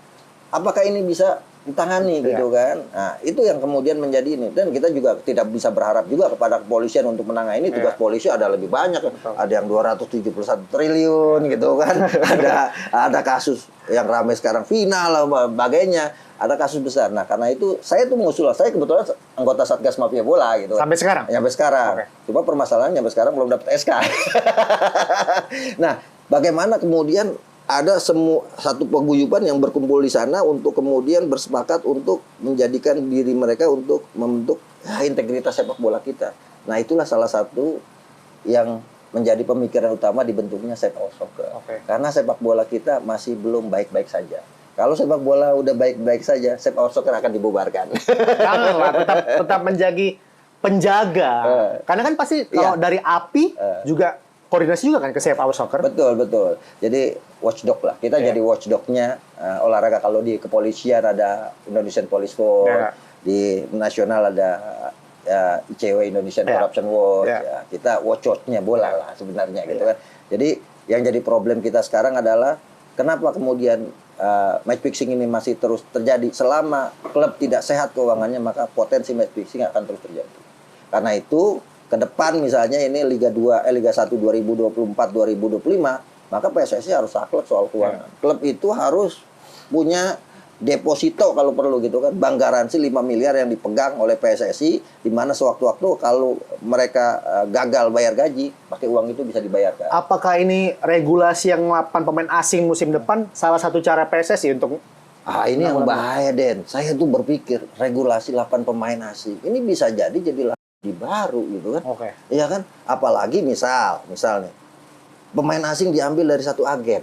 S1: apakah ini bisa ditangani gitu kan. Nah, itu yang kemudian menjadi ini. Dan kita juga tidak bisa berharap juga kepada kepolisian untuk menangani. Tugas polisi ada lebih banyak. Ada yang 271 triliun gitu kan. ada kasus yang ramai sekarang final sebagainya. Ada kasus besar. Nah, karena itu saya tuh mengusul. Saya kebetulan anggota Satgas Mafia Bola gitu.
S2: Sampai sekarang?
S1: Sampai sekarang. Cuma permasalahannya sampai sekarang belum dapat SK. Nah, bagaimana kemudian ada satu paguyuban yang berkumpul di sana untuk kemudian bersepakat untuk menjadikan diri mereka untuk membentuk integritas sepak bola kita. Nah, itulah salah satu yang menjadi pemikiran utama dibentuknya Save Our Soccer. Karena sepak bola kita masih belum baik-baik saja. Kalau sepak bola udah baik-baik saja, Save Our Soccer akan dibubarkan.
S2: Janganlah, tetap menjadi penjaga. Karena kan pasti kalau dari api juga koordinasi juga kan ke Save Our Soccer.
S1: Betul. Jadi watchdog lah. Kita jadi watchdognya olahraga. Kalau di kepolisian ada Indonesian Police Force, di nasional ada ICW Indonesian Corruption Watch. Kita watchdognya bola lah sebenarnya gitu kan. Jadi yang jadi problem kita sekarang adalah kenapa kemudian match fixing ini masih terus terjadi. Selama klub tidak sehat keuangannya, maka potensi match fixing akan terus terjadi. Karena itu ke depan misalnya ini Liga 1 2024-2025, maka PSSI harus saklek soal keuangan. Klub itu harus punya deposito kalau perlu gitu kan, bank garansi 5 miliar yang dipegang oleh PSSI, di mana sewaktu-waktu kalau mereka gagal bayar gaji, pakai uang itu bisa dibayarkan.
S2: Apakah ini regulasi yang 8 pemain asing musim depan salah satu cara PSSI untuk
S1: ini yang bahaya, Den. Saya tuh berpikir regulasi 8 pemain asing ini bisa jadi baru gitu kan. Iya kan? Apalagi misalnya pemain asing diambil dari satu agen.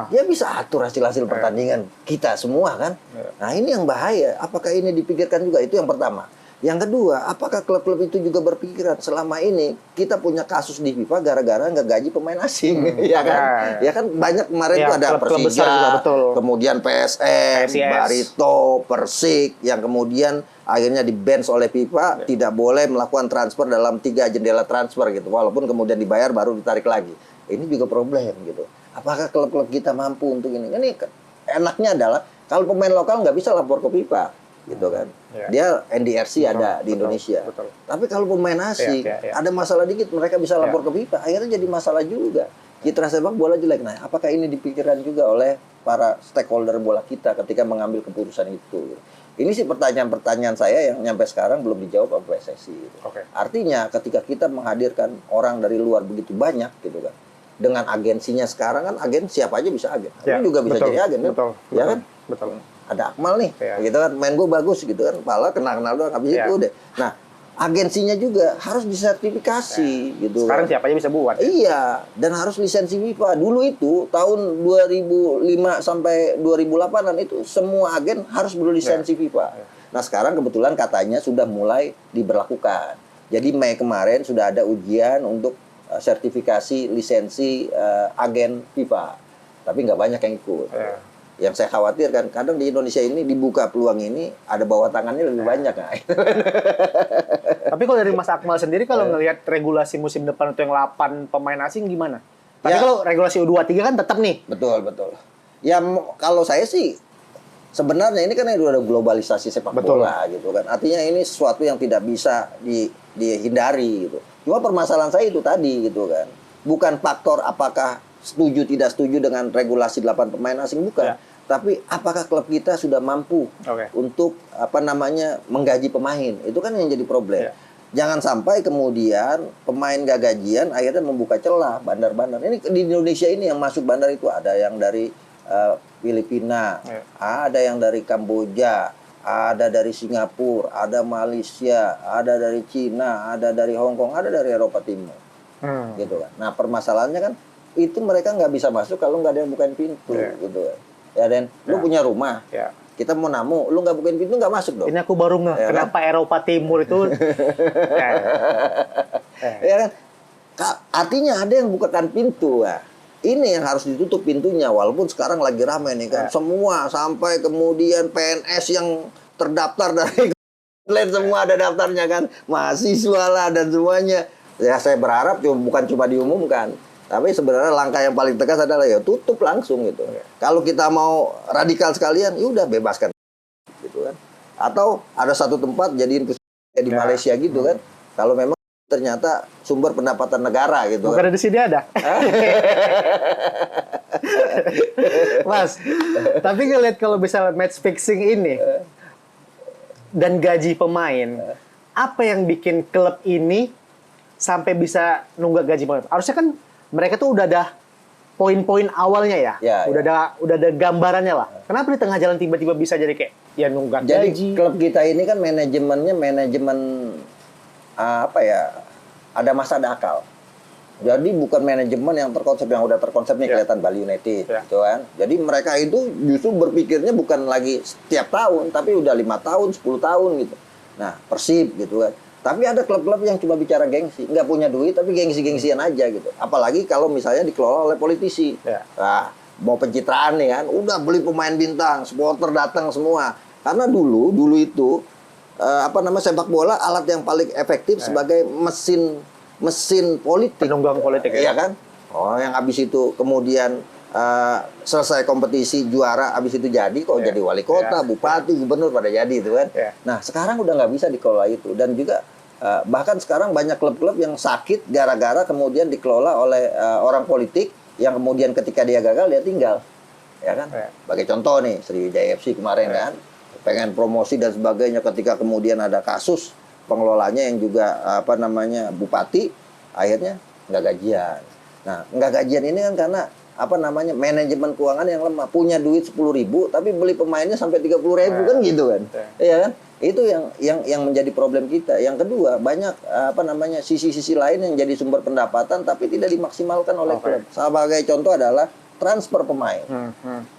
S1: Dia bisa atur hasil-hasil pertandingan kita semua kan. Nah, ini yang bahaya. Apakah ini dipikirkan juga? Itu yang pertama. Yang kedua, apakah klub-klub itu juga berpikiran selama ini kita punya kasus di FIFA gara-gara nggak gaji pemain asing, ya kan? Ya kan banyak kemarin itu ada Persija, kemudian PSM, Barito, Persik yang kemudian akhirnya di-ban oleh FIFA, tidak boleh melakukan transfer dalam 3 jendela transfer gitu. Walaupun kemudian dibayar baru ditarik lagi. Ini juga problem gitu. Apakah klub-klub kita mampu untuk ini? Ini enaknya adalah kalau pemain lokal nggak bisa lapor ke FIFA, gitu kan. Dia NDRC ada di Indonesia. Tapi kalau pemain asing ada masalah dikit mereka bisa lapor ke FIFA. Akhirnya jadi masalah juga. Citra sepak bola jelek. Nah, apakah ini dipikirkan juga oleh para stakeholder bola kita ketika mengambil keputusan itu? Ini sih pertanyaan-pertanyaan saya yang nyampe sekarang belum dijawab oleh PSSI. Gitu. Artinya ketika kita menghadirkan orang dari luar begitu banyak gitu kan, dengan agensinya sekarang kan agen siapa aja bisa agen. Ini juga bisa jadi agen kan? Ya kan? Ada Akmal nih, gitu kan, main gue bagus gitu kan, pala kenal-kenal doang, habis itu udah. Nah, agensinya juga harus disertifikasi gitu.
S2: Sekarang siapa aja bisa buat.
S1: Iya, dan harus lisensi FIFA. Dulu itu tahun 2005 sampai 2008-an itu semua agen harus berlisensi FIFA. Nah, sekarang kebetulan katanya sudah mulai diberlakukan. Jadi Mei kemarin sudah ada ujian untuk sertifikasi lisensi agen FIFA. Tapi nggak banyak yang ikut. Yang saya khawatir kan, kadang di Indonesia ini dibuka peluang ini, ada bawah tangannya lebih banyak. Nah.
S2: Tapi kalau dari Mas Akmal sendiri, kalau ngelihat regulasi musim depan untuk yang 8 pemain asing gimana? Tapi kalau regulasi U23 kan tetap nih.
S1: Betul. Ya kalau saya sih, sebenarnya ini kan udah ada globalisasi sepak bola gitu kan. Artinya ini sesuatu yang tidak bisa dihindari gitu. Cuma permasalahan saya itu tadi gitu kan. Bukan faktor apakah setuju tidak setuju dengan regulasi 8 pemain asing, bukan. Tapi apakah klub kita sudah mampu untuk menggaji pemain? Itu kan yang jadi problem. Jangan sampai kemudian pemain gak gajian akhirnya membuka celah bandar-bandar. Ini di Indonesia ini yang masuk bandar itu ada yang dari Filipina, ada yang dari Kamboja, ada dari Singapura, ada Malaysia, ada dari Cina, ada dari Hong Kong, ada dari Eropa Timur. Gitu kan. Nah, permasalahannya kan itu mereka nggak bisa masuk kalau nggak ada yang bukain pintu, gitu kan. Ya, Dan, lu punya rumah, kita mau namu, lu nggak bukain pintu nggak masuk dong.
S2: Ini aku baru kenapa Eropa Timur itu.
S1: Ya kan? Artinya ada yang bukakan pintu, ini yang harus ditutup pintunya. Walaupun sekarang lagi ramai nih kan, semua sampai kemudian PNS yang terdaftar dari semua ada daftarnya kan, mahasiswa lah dan semuanya. Ya saya berharap bukan cuma diumumkan. Tapi sebenarnya langkah yang paling tegas adalah tutup langsung gitu. Kalau kita mau radikal sekalian, udah bebaskan. Atau ada satu tempat jadiin pusat di Malaysia gitu kan. Kalau memang ternyata sumber pendapatan negara gitu
S2: Bukan
S1: kan.
S2: di sini ada. Mas, tapi ngeliat kalau bisa match fixing ini dan gaji pemain, apa yang bikin klub ini sampai bisa nunggak gaji pemain? Harusnya kan mereka tuh udah ada poin-poin awalnya ya, udah ada gambarannya lah. Kenapa di tengah jalan tiba-tiba bisa jadi kayak ya nunggak
S1: Jadi
S2: gaji?
S1: klub kita ini kan manajemennya apa ya? Ada masa ada akal. Jadi bukan manajemen yang terkonsep, yang udah terkonsep nih kelihatan Bali United gitu kan. Jadi mereka itu justru berpikirnya bukan lagi setiap tahun, tapi udah 5 tahun, 10 tahun gitu. Nah, Persib gitu kan. Tapi ada klub-klub yang cuma bicara gengsi, nggak punya duit tapi gengsi-gengsian aja gitu. Apalagi kalau misalnya dikelola oleh politisi. Nah, mau pencitraan nih kan, udah beli pemain bintang, supporter datang semua. Karena dulu itu sepak bola alat yang paling efektif sebagai mesin politik.
S2: Penunggang politik ya.
S1: Iya kan? Oh, yang habis itu kemudian selesai kompetisi juara, habis itu jadi jadi wali kota, bupati, gubernur pada jadi itu kan. Nah, sekarang udah nggak bisa dikelola itu. Dan juga bahkan sekarang banyak klub-klub yang sakit gara-gara kemudian dikelola oleh orang politik yang kemudian ketika dia gagal dia tinggal. Ya kan? Sebagai contoh nih, Sriwijaya FC kemarin kan pengen promosi dan sebagainya, ketika kemudian ada kasus pengelolanya yang juga bupati, akhirnya nggak gajian. Nah, nggak gajian ini kan karena manajemen keuangan yang lemah, punya duit 10.000 tapi beli pemainnya sampai 30.000 kan gitu kan. Iya kan? Itu yang menjadi problem kita. Yang kedua, banyak sisi-sisi lain yang jadi sumber pendapatan tapi tidak dimaksimalkan oleh klub. Sebagai contoh adalah transfer pemain.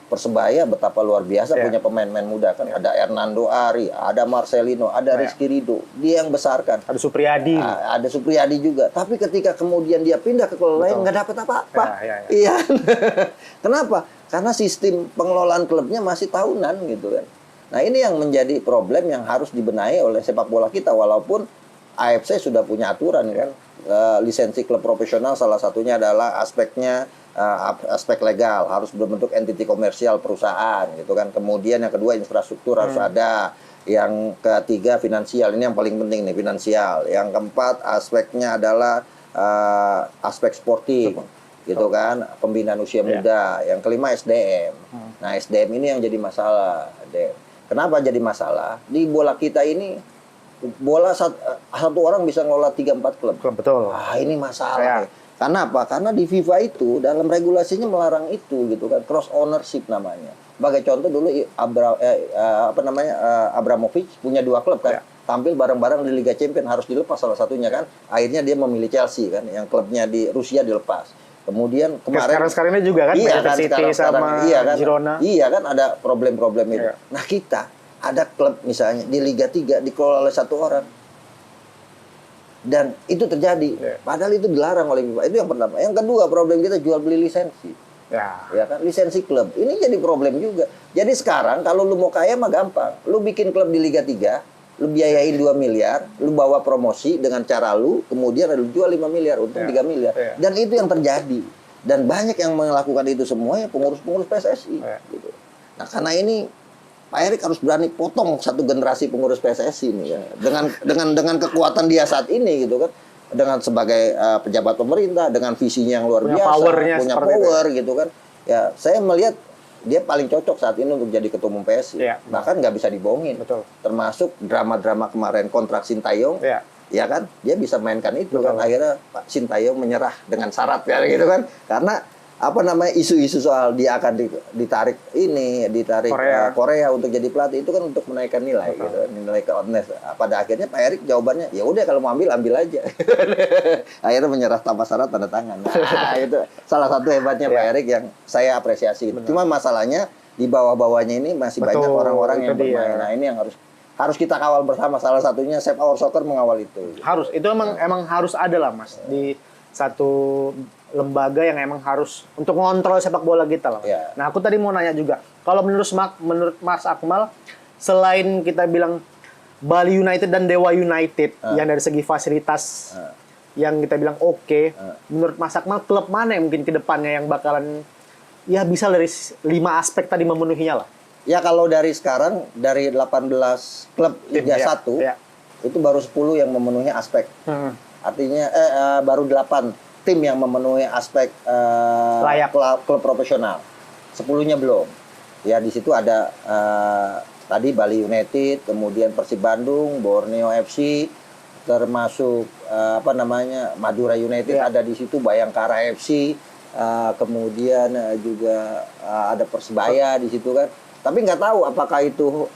S1: Persebaya betapa luar biasa punya pemain-pemain muda kan. Ada Hernando Ari, ada Marcelino, ada Rizky Ridho. Dia yang besarkan.
S2: Ada Supriyadi.
S1: Ada Supriyadi juga. Tapi ketika kemudian dia pindah ke klub lain nggak dapat apa-apa. Iya. Kenapa? Karena sistem pengelolaan klubnya masih tahunan gitu kan. Nah, ini yang menjadi problem yang harus dibenahi oleh sepak bola kita. Walaupun AFC sudah punya aturan kan. Lisensi klub profesional salah satunya adalah aspek legal, harus berbentuk entiti komersial perusahaan gitu kan. Kemudian yang kedua infrastruktur harus ada. Yang ketiga finansial, ini yang paling penting nih, finansial. Yang keempat aspeknya adalah aspek sportif gitu kan, pembinaan usia muda. Yang kelima SDM. Nah, SDM ini yang jadi masalah. Kenapa jadi masalah? Di bola kita ini satu orang bisa ngelola 3-4 klub.
S2: Betul.
S1: Ini masalah. Karena apa? Karena di FIFA itu dalam regulasinya melarang itu gitu kan, cross ownership namanya. Sebagai contoh dulu Abramovich punya 2 klub kan, tampil bareng-bareng di Liga Champions, harus dilepas salah satunya kan. Akhirnya dia memilih Chelsea kan, yang klubnya di Rusia dilepas. Kemudian kemarin
S2: sekarang ini juga kan, Manchester City sama Girona.
S1: Iya kan, ada problem-problem itu. Nah, kita ada klub misalnya di Liga 3 dikelola oleh 1 orang. Dan itu terjadi. Padahal itu dilarang oleh FIFA. Itu yang pertama. Yang kedua, problem kita jual beli lisensi. Ya kan, lisensi klub. Ini jadi problem juga. Jadi sekarang kalau lu mau kaya mah gampang. Lu bikin klub di Liga 3, lu biayain 2 miliar, lu bawa promosi dengan cara lu, kemudian lu jual 5 miliar, untung 3 miliar. Dan itu yang terjadi. Dan banyak yang melakukan itu semua ya pengurus-pengurus PSSI gitu. Nah, karena ini Pak Erik harus berani potong satu generasi pengurus PSSI ini ya. Dengan kekuatan dia saat ini gitu kan. Dengan sebagai pejabat pemerintah, dengan visinya yang luar biasa, punya power gitu kan. Ya, saya melihat dia paling cocok saat ini untuk jadi ketua umum PSSI. Bahkan nggak bisa dibohongin. Termasuk drama-drama kemarin kontrak Sintayong. Ya kan, dia bisa mainkan itu kan. Akhirnya Pak Sintayong menyerah dengan syarat ya gitu kan. Karena isu-isu soal dia akan ditarik Korea untuk jadi pelatih itu kan untuk menaikkan nilai gitu, nilai keonest. Pada akhirnya Pak Erik jawabannya ya udah kalau mau ambil aja. Akhirnya menyerah tanpa syarat tanda tangan. Nah, itu salah satu hebatnya Pak Erik yang saya apresiasi. Cuma masalahnya di bawah-bawahnya ini masih banyak orang-orang yang bermain. Nah, ini yang harus kita kawal bersama. Salah satunya Save Our Soccer mengawal itu.
S2: Harus, itu emang harus ada lah Mas di satu lembaga yang emang harus untuk mengontrol sepak bola kita lah. Nah, aku tadi mau nanya juga, kalau menurut Mas Akmal, selain kita bilang Bali United dan Dewa United yang dari segi fasilitas yang kita bilang menurut Mas Akmal klub mana yang mungkin ke depannya yang bakalan ya bisa dari 5 aspek tadi memenuhinya lah?
S1: Ya kalau dari sekarang, dari 18 klub Liga 1, itu baru 10 yang memenuhi aspek. Artinya baru 8 tim yang memenuhi aspek
S2: layak
S1: klub profesional. 10-nya belum. Ya di situ ada tadi Bali United, kemudian Persib Bandung, Borneo FC, termasuk Madura United ada di situ, Bayangkara FC, kemudian juga ada Persebaya di situ kan. Tapi nggak tahu apakah itu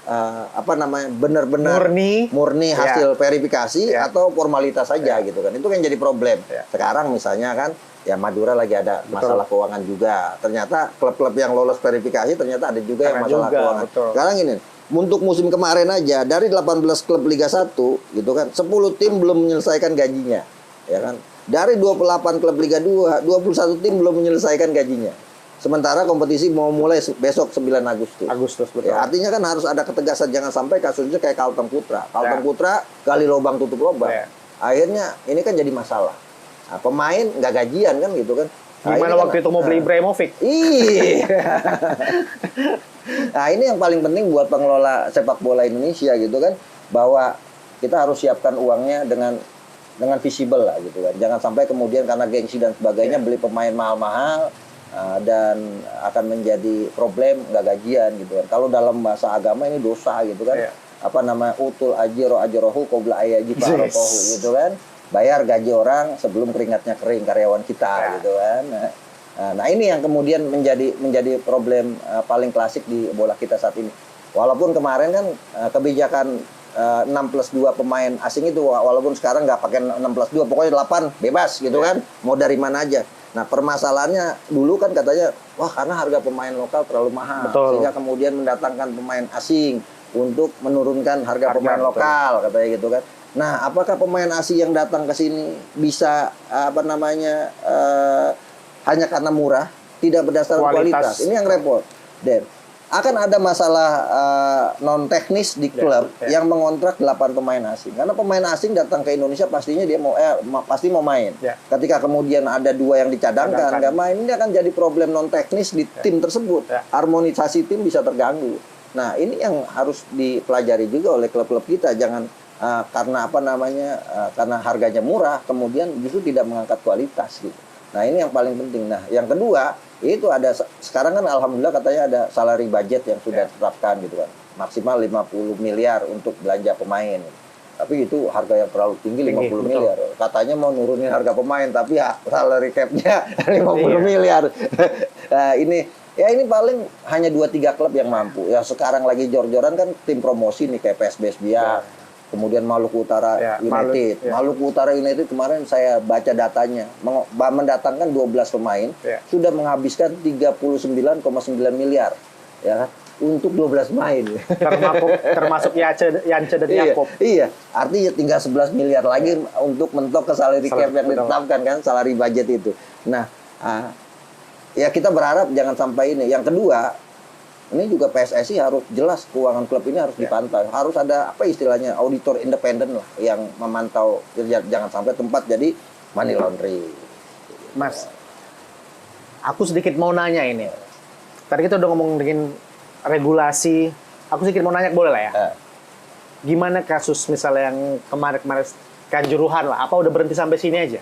S1: benar-benar murni hasil verifikasi atau formalitas saja gitu kan. Itu kan jadi problem. Sekarang misalnya kan ya Madura lagi ada masalah keuangan juga. Ternyata klub-klub yang lolos verifikasi ternyata ada juga yang masalah keuangan. Sekarang ini untuk musim kemarin aja dari 18 klub Liga 1 gitu kan, 10 tim belum menyelesaikan gajinya. Ya kan? Dari 28 klub Liga 2, 21 tim belum menyelesaikan gajinya. Sementara kompetisi mau mulai besok 9 Agustus.
S2: Betul.
S1: Ya, artinya kan harus ada ketegasan, jangan sampai kasusnya kayak Kalteng Putra. Kalteng Putra gali lubang tutup lubang. Akhirnya ini kan jadi masalah. Nah, pemain nggak gajian kan gitu kan.
S2: Gimana waktu itu mau beli Ibrahimovic?
S1: Iya. Nah, ini yang paling penting buat pengelola sepak bola Indonesia gitu kan, bahwa kita harus siapkan uangnya dengan visible lah gitu kan. Jangan sampai kemudian karena gengsi dan sebagainya beli pemain mahal-mahal dan akan menjadi problem nggak gajian gitu kan. Kalau dalam bahasa agama ini dosa gitu kan. Utul ajiro ajrohu qabla ayaji farokohu gitu kan. Bayar gaji orang sebelum keringatnya kering karyawan kita gitu kan. Nah ini yang kemudian menjadi problem paling klasik di bola kita saat ini. Walaupun kemarin kan kebijakan 6+2 pemain asing itu, walaupun sekarang nggak pakai 6+2, pokoknya 8 bebas gitu kan, mau dari mana aja. Nah permasalahannya dulu kan katanya, wah karena harga pemain lokal terlalu mahal, sehingga kemudian mendatangkan pemain asing untuk menurunkan harga pemain lokal, katanya gitu kan. Nah apakah pemain asing yang datang ke sini bisa hanya karena murah, tidak berdasarkan kualitas? Ini yang repot. Dan akan ada masalah non teknis di klub yang mengontrak 8 pemain asing. Karena pemain asing datang ke Indonesia pastinya dia pasti mau main. Ketika kemudian ada 2 yang dicadangkan nggak main, ini akan jadi problem non teknis di tim tersebut. Harmonisasi tim bisa terganggu. Nah, ini yang harus dipelajari juga oleh klub-klub kita. Jangan karena karena harganya murah kemudian justru tidak mengangkat kualitas gitu. Nah, ini yang paling penting. Nah, yang kedua, itu ada sekarang kan alhamdulillah katanya ada salary budget yang sudah ditetapkan gitu kan. Maksimal 50 miliar untuk belanja pemain. Tapi itu harga yang terlalu tinggi 50 miliar. Katanya mau nurunin harga pemain tapi ya salary cap-nya 50 miliar. Nah, ini paling hanya 2-3 klub yang mampu. Ya sekarang lagi jor-joran kan tim promosi nih kayak PSBS Biak. Kemudian Maluku Utara United. Maluku Utara United kemarin saya baca datanya, mendatangkan 12 pemain, sudah menghabiskan 39,9 miliar ya kan, untuk 12 pemain.
S2: Termasuk Yance dan Yakob.
S1: Iya, artinya tinggal 11 miliar lagi untuk mentok ke salary cap yang ditetapkan kan, salary budget itu. Nah, ya kita berharap jangan sampai ini. Yang kedua, ini juga PSSI harus jelas keuangan klub ini harus dipantau. Harus ada istilahnya auditor independen lah yang memantau, jangan sampai tempat jadi money laundry.
S2: Mas, aku sedikit mau nanya ini. Tadi kita udah ngomong dengan regulasi. Aku sedikit mau nanya, boleh lah ya? Gimana kasus misalnya yang kemarin-kemarin Kanjuruhan lah? Apa udah berhenti sampai sini aja?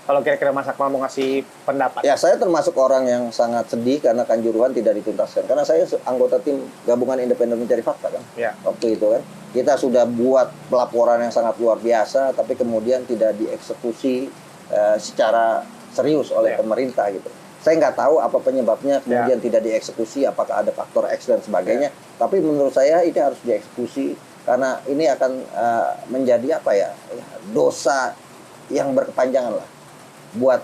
S2: Kalau kira-kira Mas Akmal mau ngasih pendapat.
S1: Ya, saya termasuk orang yang sangat sedih karena Kanjuruhan tidak dituntaskan. Karena saya anggota tim gabungan independen mencari fakta kan. Waktu itu kan. Kita sudah buat pelaporan yang sangat luar biasa, tapi kemudian tidak dieksekusi secara serius oleh pemerintah gitu. Saya nggak tahu apa penyebabnya kemudian tidak dieksekusi, apakah ada faktor X dan sebagainya. Tapi menurut saya ini harus dieksekusi karena ini akan menjadi dosa yang berkepanjangan lah buat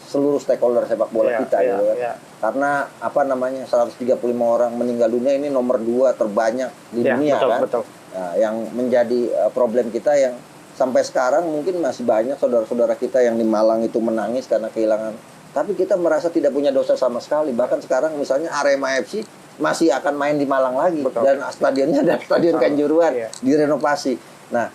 S1: seluruh stakeholder sepak bola kita gitu kan. Karena 135 orang meninggal dunia ini nomor 2 terbanyak di dunia kan. Nah, yang menjadi problem kita yang sampai sekarang mungkin masih banyak saudara-saudara kita yang di Malang itu menangis karena kehilangan. Tapi kita merasa tidak punya dosa sama sekali. Bahkan sekarang misalnya Arema FC masih akan main di Malang lagi dan stadionnya ada Stadion Kanjuruhan direnovasi. Nah,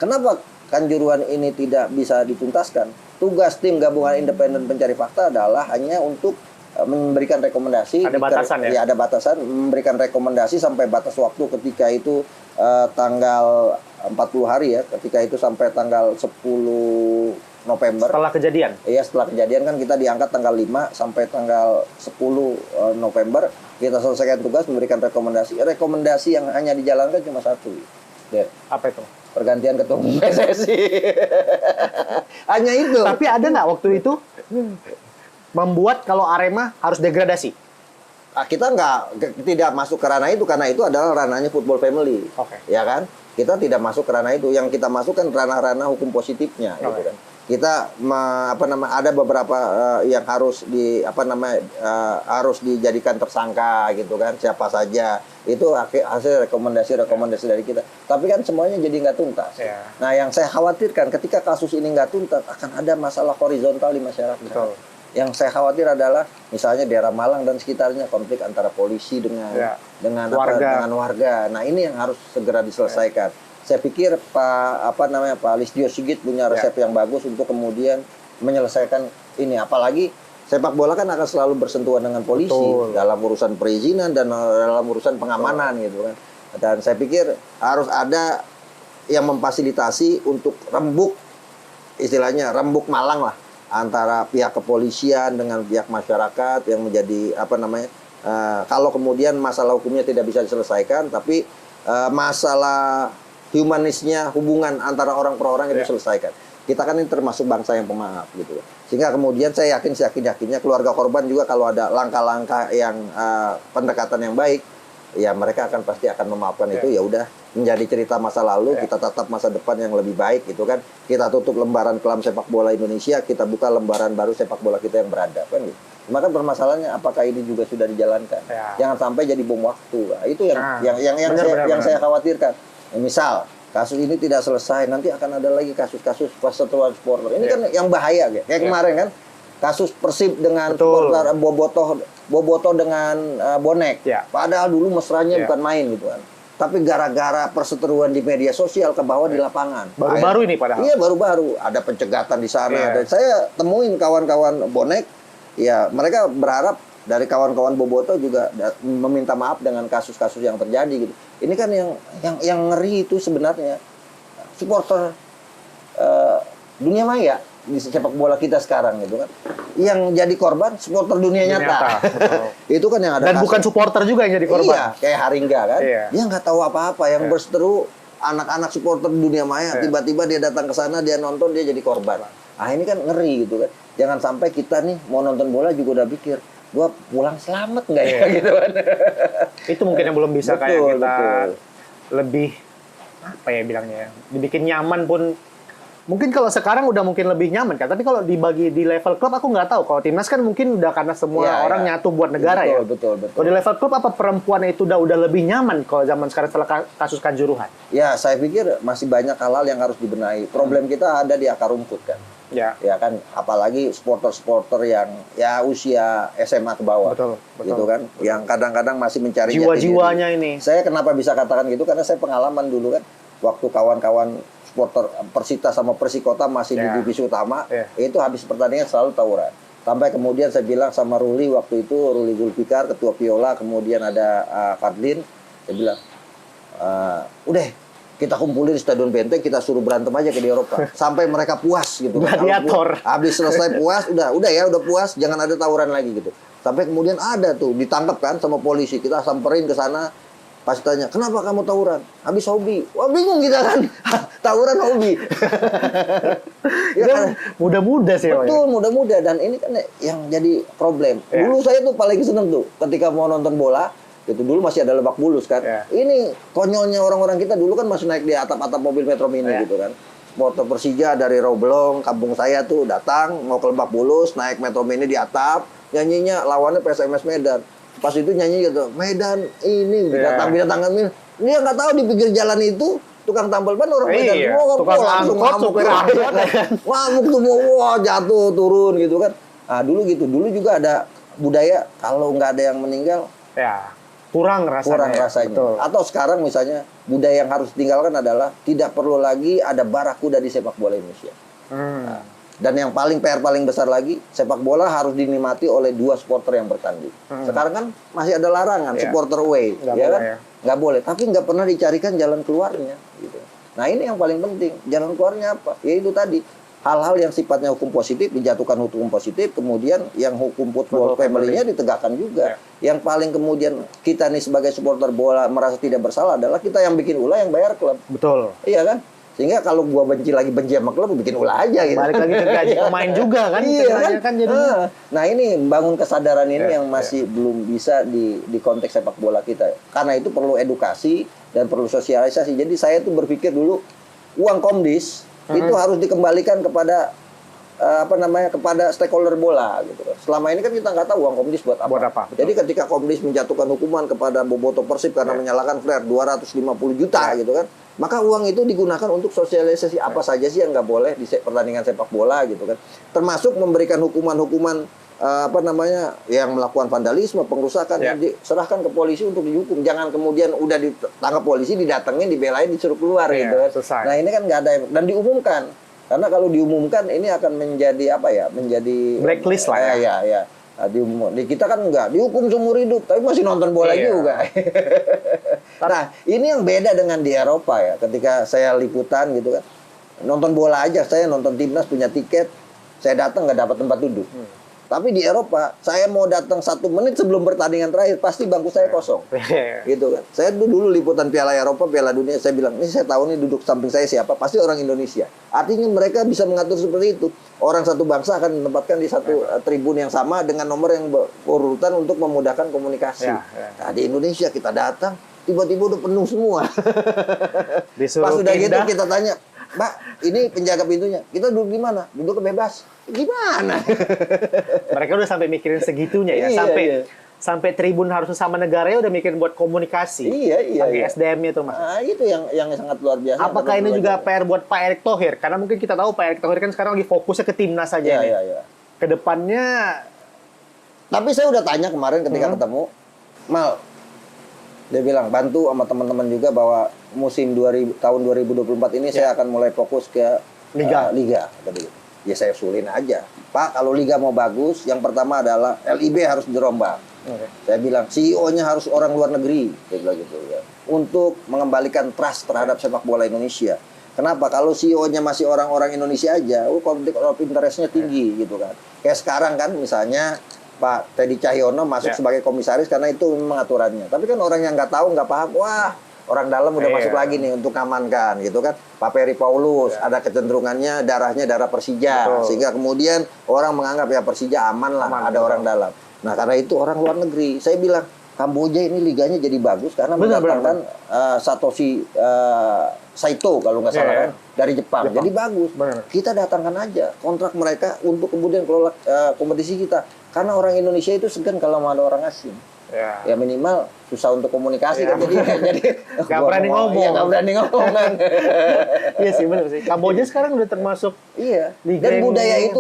S1: kenapa Kanjuruhan ini tidak bisa dituntaskan? Tugas tim gabungan independen pencari fakta adalah hanya untuk memberikan rekomendasi.
S2: Ada batasan ya?
S1: Ya ada batasan, memberikan rekomendasi sampai batas waktu ketika itu tanggal 40 hari ya, ketika itu sampai tanggal 10 November.
S2: Setelah kejadian?
S1: Iya, setelah kejadian kan kita diangkat tanggal 5 sampai tanggal 10 November. Kita selesaikan tugas, memberikan rekomendasi. Rekomendasi yang hanya dijalankan cuma satu. Der.
S2: Apa itu?
S1: Pergantian ketua umum PSSI. Hanya itu.
S2: Tapi ada nggak waktu itu membuat kalau Arema harus degradasi?
S1: Kita tidak masuk ke ranah itu, karena itu adalah ranahnya football family.
S2: Oke.
S1: Ya kan? Kita tidak masuk ke ranah itu. Yang kita masukkan ranah-ranah hukum positifnya, gitu kan. Kita ada beberapa yang harus harus dijadikan tersangka gitu kan, siapa saja. Itu hasil rekomendasi dari kita. Tapi kan semuanya jadi nggak tuntas.
S2: Ya.
S1: Nah, yang saya khawatirkan ketika kasus ini nggak tuntas akan ada masalah horizontal di masyarakat.
S2: Betul.
S1: Yang saya khawatir adalah misalnya daerah Malang dan sekitarnya konflik antara polisi dengan warga. Nah, ini yang harus segera diselesaikan. Saya pikir Pak Listio Sigit punya resep yang bagus untuk kemudian menyelesaikan ini. Apalagi sepak bola kan akan selalu bersentuhan dengan polisi dalam urusan perizinan dan dalam urusan pengamanan gitu kan. Dan saya pikir harus ada yang memfasilitasi untuk rembuk Malang lah, antara pihak kepolisian dengan pihak masyarakat yang menjadi kalau kemudian masalah hukumnya tidak bisa diselesaikan, tapi masalah humanisnya, hubungan antara orang per orang itu diselesaikan. Kita kan ini termasuk bangsa yang pemaaf gitu. Sehingga kemudian saya yakinnya keluarga korban juga kalau ada langkah-langkah yang pendekatan yang baik, ya mereka pasti akan memaafkan itu. Ya udah, menjadi cerita masa lalu, kita tatap masa depan yang lebih baik gitu kan. Kita tutup lembaran kelam sepak bola Indonesia, kita buka lembaran baru sepak bola kita yang beradab kan gitu. Maka permasalahannya apakah ini juga sudah dijalankan? Jangan sampai jadi bom waktu. Nah, itu yang saya khawatirkan. Misal kasus ini tidak selesai, nanti akan ada lagi kasus-kasus perseteruan supporter. Ini kan yang bahaya kayak kemarin kan, kasus Persib dengan supporter Bobotoh dengan bonek. Padahal dulu mesranya bukan main gitu kan. Tapi gara-gara perseteruan di media sosial ke bawah di lapangan.
S2: Baru-baru ini padahal.
S1: Iya, baru-baru. Ada pencegatan di sana. Dan saya temuin kawan-kawan bonek, ya mereka berharap dari kawan-kawan Bobotoh juga meminta maaf dengan kasus-kasus yang terjadi gitu. Ini kan yang ngeri itu sebenarnya supporter dunia maya di sepak bola kita sekarang gitu kan. Yang jadi korban supporter dunia nyata. Itu kan yang ada.
S2: Dan bukan supporter juga yang jadi korban.
S1: Iya, kayak Haringga kan. Dia nggak tahu apa-apa, yang berseteru anak-anak supporter dunia maya, tiba-tiba dia datang ke sana, dia nonton, dia jadi korban. Ah, ini kan ngeri gitu kan. Jangan sampai kita nih mau nonton bola juga udah pikir, gua pulang selamat nggak ya gitu kan.
S2: Itu mungkin yang belum bisa kayak kita lebih apa ya bilangnya ya, dibikin nyaman pun. Mungkin kalau sekarang udah mungkin lebih nyaman kan, tapi kalau dibagi di level klub aku nggak tahu. Kalau timnas kan mungkin udah karena semua orang nyatu buat negara
S1: betul.
S2: Kalau di level klub apa perempuan itu udah lebih nyaman kalau zaman sekarang setelah kasus Kanjuruhan?
S1: Ya, saya pikir masih banyak hal-hal yang harus dibenahi. Problem kita ada di akar rumput kan. Ya kan, apalagi supporter yang ya usia SMA ke bawah. Betul. Gitu kan, yang kadang-kadang masih mencari
S2: jiwa-jiwanya ini.
S1: Saya kenapa bisa katakan gitu, karena saya pengalaman dulu kan, waktu kawan-kawan supporter Persita sama Persikota masih di divisi utama, itu habis pertandingan selalu tawuran. Sampai kemudian saya bilang sama Ruli waktu itu, Ruli Zulfikar, ketua Viola, kemudian ada Fadlin, saya bilang, udah kita kumpulin di Stadion Benteng, kita suruh berantem aja ke di Eropa sampai mereka puas gitu kan.
S2: Gladiator.
S1: Habis selesai puas, udah puas, jangan ada tawuran lagi gitu. Sampai kemudian ada tuh ditangkap kan sama polisi, kita samperin ke sana. Pas tanya, kenapa kamu tawuran? Habis hobi. Wah, bingung kita kan. Tawuran hobi.
S2: Ya kan? Muda-muda sih.
S1: Betul, muda-muda. Dan ini kan yang jadi problem. Dulu saya tuh paling seneng tuh ketika mau nonton bola. Itu dulu masih ada Lebak Bulus kan. Ini konyolnya orang-orang kita dulu kan masih naik di atap-atap mobil Metro Mini gitu kan. Supporter Persija dari Roblong, kampung saya tuh datang mau ke Lebak Bulus, naik Metro Mini di atap. Nyanyinya lawannya PSMS Medan. Pas itu nyanyi gitu, Medan ini binatang-binatang ini. Dia nggak tahu di pinggir jalan itu tukang tambal ban orang Medan semua,
S2: tukang
S1: langsung ngamuk, ngamuk semua, wah jatuh turun gitu kan. Nah dulu gitu, dulu juga ada budaya kalau nggak ada yang meninggal,
S2: kurang rasanya.
S1: Betul. Atau sekarang misalnya budaya yang harus ditinggalkan adalah tidak perlu lagi ada barakuda di sepak bola Indonesia. Nah, Dan yang PR paling besar lagi, sepak bola harus dinikmati oleh 2 supporter yang bertanding. Sekarang kan masih ada larangan supporter away, ya kan? Nggak boleh. Tapi nggak pernah dicarikan jalan keluarnya. Gitu. Nah ini yang paling penting. Jalan keluarnya apa? Ya itu tadi. Hal-hal yang sifatnya hukum positif, dijatuhkan hukum positif, kemudian yang hukum football family-nya ditegakkan juga. Yang paling kemudian kita nih sebagai supporter bola merasa tidak bersalah adalah kita yang bikin ulah, yang bayar klub.
S2: Betul.
S1: Iya kan? Sehingga kalau gua benci sama klub, bikin ulah aja gitu.
S2: Balik lagi ke gaji pemain juga kan.
S1: Iya
S2: kan jadi.
S1: Nah ini bangun kesadaran ini yang masih belum bisa di konteks sepak bola kita. Karena itu perlu edukasi dan perlu sosialisasi. Jadi saya tuh berpikir dulu uang Komdis itu harus dikembalikan kepada kepada stakeholder bola gitu. Selama ini kan kita nggak tahu uang Komdis buat apa. Jadi ketika Komdis menjatuhkan hukuman kepada Boboto Persib karena menyalakan flare 250 juta gitu kan, maka uang itu digunakan untuk sosialisasi apa saja sih yang nggak boleh di pertandingan sepak bola gitu kan. Termasuk memberikan hukuman-hukuman yang melakukan vandalisme, pengrusakan, diserahkan ke polisi untuk dihukum. Jangan kemudian udah ditangkap polisi, didatengin, dibelain, disuruh keluar gitu kan. Nah ini kan nggak ada dan diumumkan. Karena kalau diumumkan ini akan menjadi menjadi
S2: blacklist lah ya.
S1: Nah, kita kan enggak dihukum seumur hidup, tapi masih nonton bola juga. Nah, ini yang beda dengan di Eropa ya. Ketika saya liputan gitu kan, nonton bola aja, saya nonton timnas punya tiket, saya datang nggak dapat tempat duduk. Tapi di Eropa, saya mau datang 1 menit sebelum pertandingan terakhir, pasti bangku saya kosong. Gitu kan. Saya dulu liputan Piala Eropa, Piala Dunia, saya bilang, ini saya tahu nih duduk samping saya siapa, pasti orang Indonesia. Artinya mereka bisa mengatur seperti itu. Orang satu bangsa akan ditempatkan di satu tribun yang sama dengan nomor yang berurutan untuk memudahkan komunikasi. Nah, di Indonesia kita datang, tiba-tiba udah penuh semua. Pas udah gitu kita tanya, Mbak, ini penjaga pintunya. Kita duduk di mana? Duduk bebas. Gimana?
S2: Mereka udah sampai mikirin segitunya ya. Sampai tribun harus sama negaranya udah mikirin buat komunikasi. Pakai SDM-nya tuh, Mas.
S1: Nah, itu yang sangat luar biasa.
S2: Apakah ini juga PR buat Pak Erick Thohir? Karena mungkin kita tahu Pak Erick Thohir kan sekarang lagi fokusnya ke timnas saja nih. Kedepannya.
S1: Tapi saya udah tanya kemarin ketika ketemu, Mal, dia bilang bantu sama teman-teman juga bahwa musim tahun 2024 ini saya akan mulai fokus ke Liga. Ya saya usulin aja, Pak, kalau Liga mau bagus, yang pertama adalah LIB harus dirombak. Saya bilang CEO-nya harus orang luar negeri, gitu ya, untuk mengembalikan trust terhadap sepak bola Indonesia. Kenapa? Kalau CEO-nya masih orang-orang Indonesia aja, konflik of interest-nya tinggi gitu kan. Kayak sekarang kan misalnya Pak Teddy Cahyono masuk sebagai komisaris karena itu memang aturannya. Tapi kan orang yang nggak tahu, nggak paham, wah orang dalam udah masuk lagi nih untuk amankan gitu kan. Pak Peri Paulus ada kecenderungannya darahnya darah Persija. Sehingga kemudian orang menganggap ya Persija aman lah, ada orang dalam. Nah karena itu orang luar negeri. Saya bilang Kamboja ini liganya jadi bagus karena mendatangkan Satoshi Saito kalau nggak salah kan dari Jepang. Jadi bagus. Kita datangkan aja kontrak mereka untuk kemudian kelola kompetisi kita. Karena orang Indonesia itu segan kalau mau ada orang asing. Ya minimal susah untuk komunikasi kan jadi
S2: nggak berani ngomong.
S1: Iya nggak berani ngomong kan.
S2: Iya sih benar sih. Kamboja sekarang udah termasuk
S1: dan budaya itu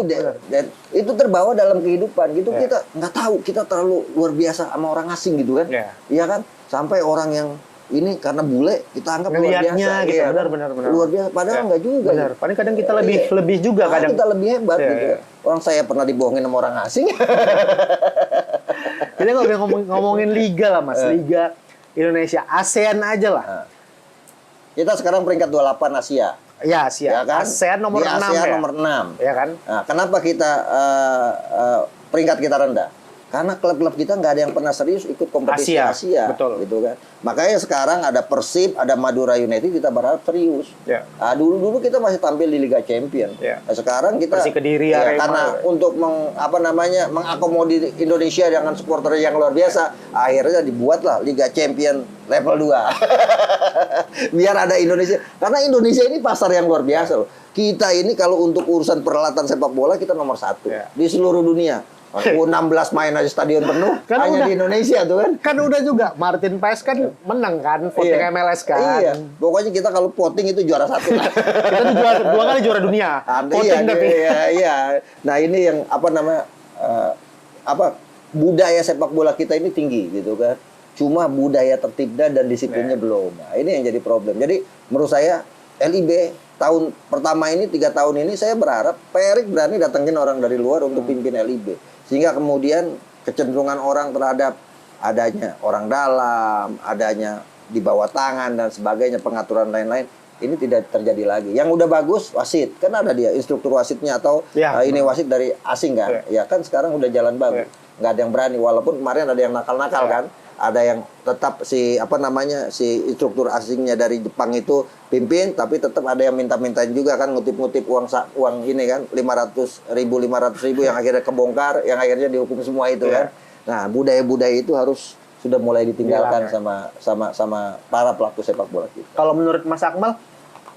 S1: dan itu terbawa dalam kehidupan gitu. Kita nggak tahu, kita terlalu luar biasa sama orang asing gitu kan. Iya kan, sampai orang yang ini karena bule kita anggap luar biasa
S2: gitu. Benar.
S1: Luar biasa padahal nggak juga.
S2: Benar. Paling kadang kita lebih juga kadang.
S1: Kita lebih hebat gitu. Orang saya pernah dibohongin sama orang asing.
S2: Kita nggak ngomongin liga lah Mas, Liga Indonesia, ASEAN aja lah.
S1: Kita sekarang peringkat 28 Asia.
S2: Ya, Asia. Ya kan? ASEAN nomor 6
S1: ASEAN nomor 6.
S2: Ya kan?
S1: Nah, kenapa kita peringkat kita rendah? Karena klub-klub kita nggak ada yang pernah serius ikut kompetisi Asia.
S2: Betul.
S1: Gitu kan. Makanya sekarang ada Persib, ada Madura United, kita berharap serius. Nah, dulu kita masih tampil di Liga Champion. Nah, sekarang kita
S2: Persik Kediri,
S1: karena untuk mengakomodir Indonesia dengan supporter yang luar biasa, akhirnya dibuatlah Liga Champion level 2. Biar ada Indonesia. Karena Indonesia ini pasar yang luar biasa loh. Kita ini kalau untuk urusan peralatan sepak bola kita nomor 1 di seluruh dunia. 16 main aja stadion penuh kan hanya di Indonesia tuh kan.
S2: Kan udah juga Martin Paes kan menang kan voting MLS kan.
S1: Iya. Pokoknya kita kalau voting itu juara 1 lah.
S2: Kita tuh dua kali juara dunia. Voting tapi.
S1: Iya. Nah, ini yang budaya sepak bola kita ini tinggi gitu kan. Cuma budaya tertibnya dan disiplinnya belum. Nah, ini yang jadi problem. Jadi menurut saya LIB tahun pertama ini 3 tahun ini saya berharap Pak Erik berani datengin orang dari luar untuk pimpin LIB, sehingga kemudian kecenderungan orang terhadap adanya orang dalam, adanya di bawah tangan dan sebagainya, pengaturan lain-lain ini tidak terjadi lagi. Yang udah bagus wasit, kan ada dia instruktur wasitnya atau ini wasit dari asing kan, ya kan sekarang udah jalan bagus, nggak ada yang berani, walaupun kemarin ada yang nakal-nakal kan. Ada yang tetap si instruktur asingnya dari Jepang itu pimpin, tapi tetap ada yang minta-mintain juga kan, ngutip-ngutip uang ini kan 500 ribu yang akhirnya kebongkar, yang akhirnya dihukum semua itu kan. Nah, budaya-budaya itu harus sudah mulai ditinggalkan sama para pelaku sepak bola kita.
S2: Kalau menurut Mas Akmal,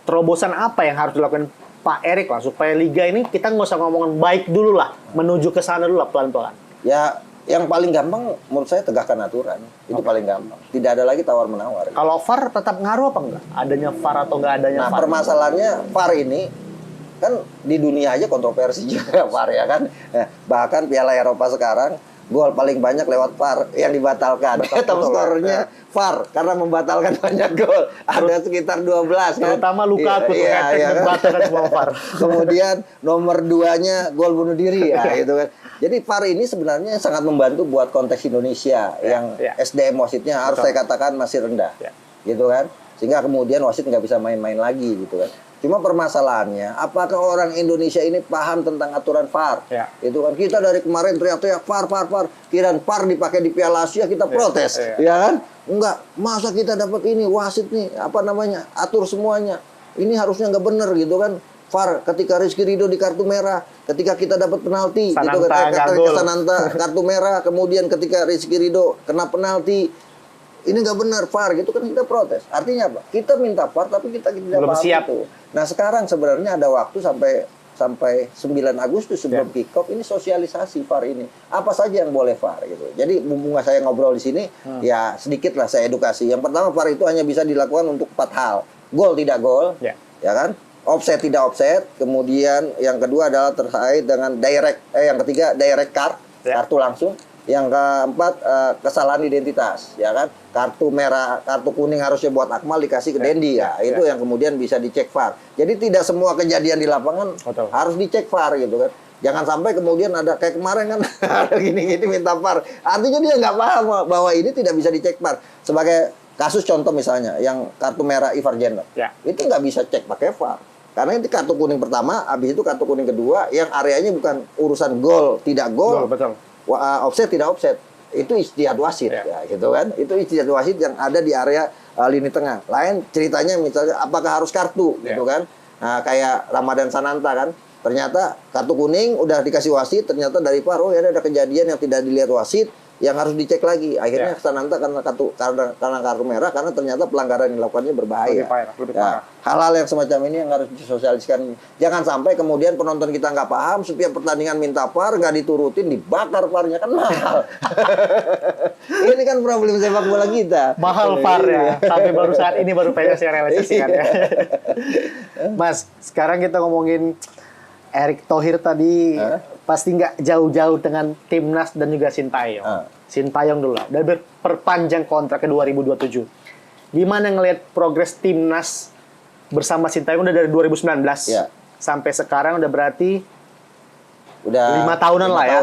S2: terobosan apa yang harus dilakukan Pak Erik lah supaya liga ini kita nggak usah ngomongin baik dulu lah, menuju ke sana dulu lah pelan-pelan.
S1: Ya, yang paling gampang menurut saya tegakkan aturan. Itu paling gampang. Tidak ada lagi tawar-menawar.
S2: Kalau VAR tetap ngaruh apa enggak? Adanya VAR atau enggak adanya VAR?
S1: Nah, permasalahannya VAR ini kan di dunia aja kontroversi juga VAR ya kan. Bahkan Piala Eropa sekarang gol paling banyak lewat VAR yang dibatalkan. Top skornya VAR karena membatalkan banyak gol. Ada sekitar 12 kan.
S2: Terutama Lukaku membatalkan semua VAR.
S1: Kemudian nomor 2-nya gol bunuh diri ya gitu kan. Jadi VAR ini sebenarnya sangat membantu buat konteks Indonesia yang SDM wasitnya harus saya katakan masih rendah. Gitu kan. Sehingga kemudian wasit nggak bisa main-main lagi gitu kan. Cuma permasalahannya, apakah orang Indonesia ini paham tentang aturan VAR? Itu kan kita dari kemarin teriak-teriak VAR. Kirain VAR dipakai di Piala Asia kita protes, ya kan? Enggak, masa kita dapat ini wasit nih, atur semuanya. Ini harusnya nggak bener gitu kan? VAR ketika Rizky Ridho di kartu merah, ketika kita dapat penalti, gitu kan? Sananta kartu merah, kemudian ketika Rizky Ridho kena penalti. Ini nggak benar VAR gitu kan, kita protes. Artinya apa? Kita minta VAR tapi kita tidak
S2: belum
S1: paham
S2: siap.
S1: itu. Nah, sekarang sebenarnya ada waktu sampai 9 Agustus sebelum kick off ini sosialisasi VAR ini. Apa saja yang boleh VAR gitu. Jadi mumpung saya ngobrol di sini, ya sedikit lah saya edukasi. Yang pertama, VAR itu hanya bisa dilakukan untuk 4 hal. Gol tidak gol, ya kan? Offset tidak offset. Kemudian yang kedua adalah terkait dengan yang ketiga direct card, kartu langsung. Yang keempat, kesalahan identitas, ya kan? Kartu merah, kartu kuning harusnya buat Akmal dikasih ke Dendi ya. Itu yang kemudian bisa dicek VAR. Jadi tidak semua kejadian di lapangan harus dicek VAR gitu kan. Jangan sampai kemudian ada kayak kemarin kan gini-gini minta VAR. Artinya dia nggak paham bahwa ini tidak bisa dicek VAR. Sebagai kasus contoh misalnya yang kartu merah Ivar Jenner. Itu nggak bisa cek pakai VAR. Karena itu kartu kuning pertama, habis itu kartu kuning kedua yang areanya bukan urusan gol, tidak gol. Offset tidak offset, itu ijtihad wasit ya gitu kan. Itu ijtihad wasit yang ada di area lini tengah. Lain ceritanya misalnya apakah harus kartu gitu kan. Nah, kayak Ramadan Sananta kan. Ternyata kartu kuning udah dikasih wasit, ternyata dari VAR ada kejadian yang tidak dilihat wasit yang harus dicek lagi. Akhirnya Sananta karena kartu merah karena ternyata pelanggaran yang dilakukannya berbahaya.
S2: Lebih parah.
S1: Hal-hal yang semacam ini yang harus disosialisasikan. Jangan sampai kemudian penonton kita nggak paham, setiap pertandingan minta VAR, nggak diturutin, dibakar VAR-nya kan mahal. Ini kan problem sepak bola kita.
S2: Mahal VAR ya. Sampai baru saat ini baru PSSI yang realisasikan ya. Mas, sekarang kita ngomongin Erick Thohir tadi pasti nggak jauh-jauh dengan Timnas dan juga Sintayong. Sintayong dulu lah. Dan berperpanjang kontrak ke 2027. Gimana ngelihat progres Timnas bersama Sintayong udah dari 2019 sampai sekarang udah berarti udah 5 tahunan lah ya.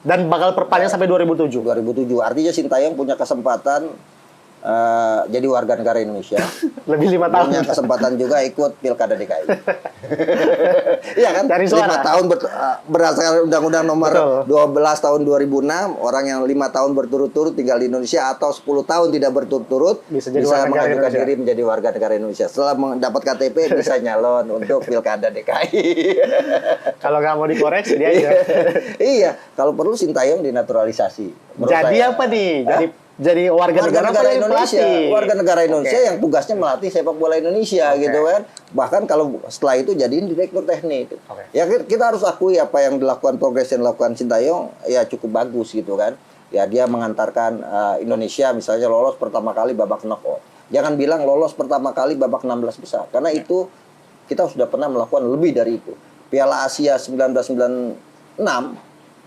S2: Dan bakal perpanjang sampai 2007.
S1: Artinya Sintayong punya kesempatan jadi warga negara Indonesia.
S2: Lebih 5 tahun.
S1: Punya kesempatan juga ikut Pilkada DKI. Iya kan?
S2: Dari
S1: 5 tahun berdasarkan Undang-Undang Nomor 12 tahun 2006, orang yang 5 tahun berturut-turut tinggal di Indonesia atau 10 tahun tidak berturut-turut bisa mengajukan diri menjadi warga negara Indonesia. Setelah mendapat KTP bisa nyalon untuk Pilkada DKI.
S2: Kalau nggak mau dikoreksi dia aja.
S1: Iya, kalau perlu Sintayong dinaturalisasi.
S2: Jadi apa nih? Jadi warga negara
S1: Indonesia, warga negara Indonesia yang tugasnya melatih sepak bola Indonesia gitu kan. Bahkan kalau setelah itu jadiin direktur teknik. Ya kita harus akui apa yang dilakukan, progres yang dilakukan Sintayong ya cukup bagus gitu kan. Ya dia mengantarkan Indonesia misalnya lolos pertama kali babak knockout. Jangan bilang lolos pertama kali babak 16 besar karena itu kita sudah pernah melakukan lebih dari itu. Piala Asia 1996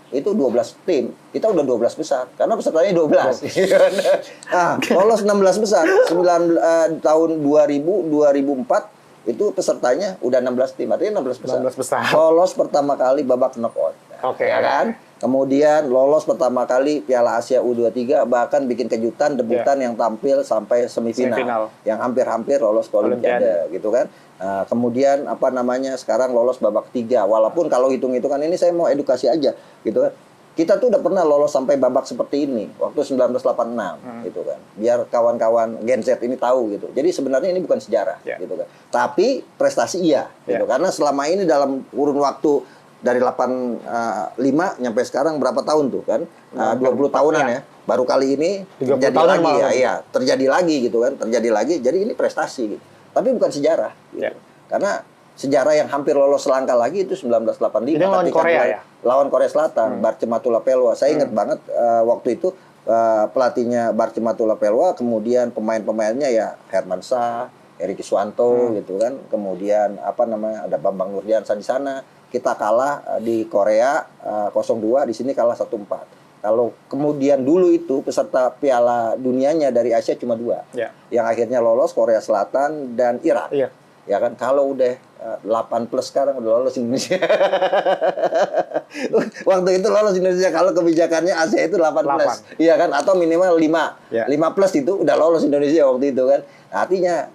S1: itu 12 tim, kita udah 12 besar karena pesertanya 12. Nah, lolos 16 besar tahun 2000, 2004 itu pesertanya udah 16 tim, artinya 16 besar.
S2: 16 besar.
S1: Lolos pertama kali babak knockout.
S2: Oke.
S1: Ya kan? Kemudian lolos pertama kali Piala Asia U23, bahkan bikin kejutan debutan yang tampil sampai semifinal. Yang hampir-hampir lolos ke Olimpiade gitu kan. Nah, kemudian apa namanya sekarang lolos babak 3. Walaupun kalau hitung-hitungan ini saya mau edukasi aja gitu kan. Kita tuh udah pernah lolos sampai babak seperti ini waktu 1986 gitu kan. Biar kawan-kawan Gen Z ini tahu gitu. Jadi sebenarnya ini bukan sejarah gitu kan. Tapi prestasi gitu. Karena selama ini dalam kurun waktu dari 85 nyampe sekarang berapa tahun tuh kan? 20 tahunan ya. Baru kali ini terjadi lagi terjadi lagi gitu kan. Terjadi lagi. Jadi ini prestasi gitu. Tapi bukan sejarah gitu. Karena sejarah yang hampir lolos selangkah lagi itu 1985.
S2: Itu lawan Korea ya?
S1: Lawan Korea Selatan, Barcematula Pelwa. Saya ingat banget waktu itu pelatihnya Barcematula Pelwa, kemudian pemain-pemainnya ya Herman Shah, Erik Iswanto gitu kan. Kemudian apa namanya ada Bambang Nurdiansyah di sana. Kita kalah di Korea 0-2, di sini kalah 1-4. Kalau kemudian dulu itu peserta Piala Dunianya dari Asia cuma 2. Yang akhirnya lolos Korea Selatan dan Irak. Ya kan, kalau udah 8 plus sekarang udah lolos Indonesia. Waktu itu lolos Indonesia, kalau kebijakannya Asia itu 8 plus. Iya kan, atau minimal 5. 5 plus itu udah lolos Indonesia waktu itu kan. Artinya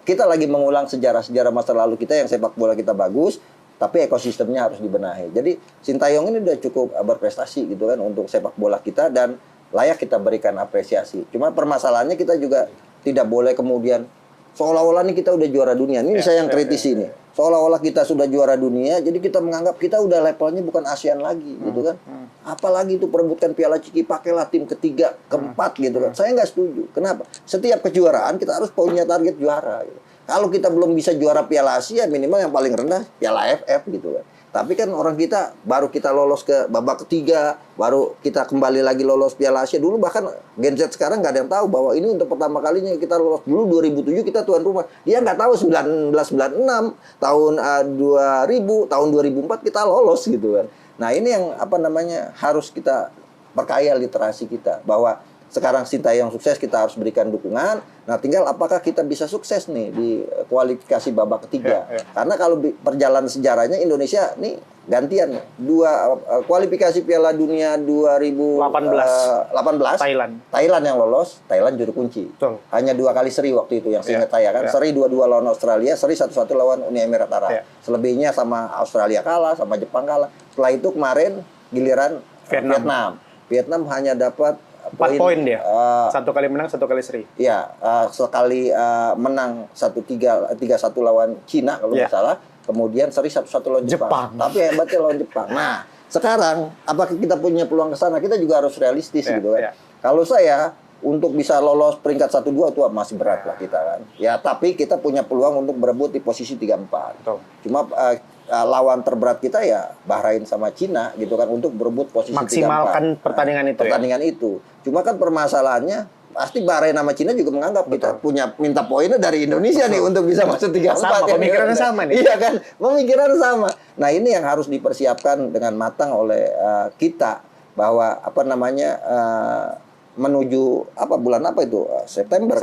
S1: kita lagi mengulang sejarah-sejarah masa lalu kita yang sepak bola kita bagus, tapi ekosistemnya harus dibenahi. Jadi Sintayong ini udah cukup berprestasi gitu kan untuk sepak bola kita dan layak kita berikan apresiasi. Cuma permasalahannya kita juga tidak boleh kemudian seolah-olah nih kita udah juara dunia. Ini saya yang kritisi nih. Seolah-olah kita sudah juara dunia, jadi kita menganggap kita udah levelnya bukan ASEAN lagi, gitu kan. Apalagi itu perebutkan Piala Ciki, pakailah tim ketiga, keempat, gitu kan. Saya nggak setuju. Kenapa? Setiap kejuaraan kita harus punya target juara. Gitu. Kalau kita belum bisa juara Piala Asia, minimal yang paling rendah Piala AFF, gitu kan. Tapi kan orang kita baru kita lolos ke babak ketiga, baru kita kembali lagi lolos Piala Asia. Dulu bahkan Gen Z sekarang nggak ada yang tahu bahwa ini untuk pertama kalinya kita lolos. Dulu 2007 kita tuan rumah. Dia nggak tahu 1996, tahun 2000, tahun 2004 kita lolos gitu kan. Nah ini yang apa namanya harus kita perkaya literasi kita bahwa sekarang Sintayong sukses, kita harus berikan dukungan. Nah, tinggal apakah kita bisa sukses nih di kualifikasi babak ketiga. Karena kalau perjalanan sejarahnya Indonesia nih gantian. Kualifikasi Piala Dunia 2018 Thailand yang lolos, Thailand juru kunci. Hanya 2 kali seri waktu itu yang seingat saya kan. Seri 2-2 lawan Australia, seri 1-1 lawan Uni Emirat Arab. Selebihnya sama Australia kalah, sama Jepang kalah. Setelah itu kemarin giliran Vietnam hanya dapat
S2: 4 poin dia. 1 kali menang, 1 kali seri.
S1: Iya, sekali menang 3-1 lawan Cina kalau nggak salah. Kemudian seri 1-1 lawan Jepang. Tapi hebatnya lawan Jepang. Nah, sekarang apakah kita punya peluang ke sana? Kita juga harus realistis gitu kan. Kalau saya untuk bisa lolos peringkat 1-2 itu masih berat lah kita kan. Ya, tapi kita punya peluang untuk berebut di posisi 3-4. Cuma lawan terberat kita ya Bahrain sama Cina gitu kan untuk berebut posisi 3-4.
S2: Maksimalkan pertandingan itu.
S1: Cuma kan permasalahannya pasti Bahrain sama Cina juga menganggap kita punya minta poinnya dari Indonesia nih untuk bisa masuk 3-4.
S2: Sama, pemikirannya sama nih.
S1: Iya kan, pemikiran sama. Nah ini yang harus dipersiapkan dengan matang oleh kita bahwa apa namanya menuju bulan apa itu September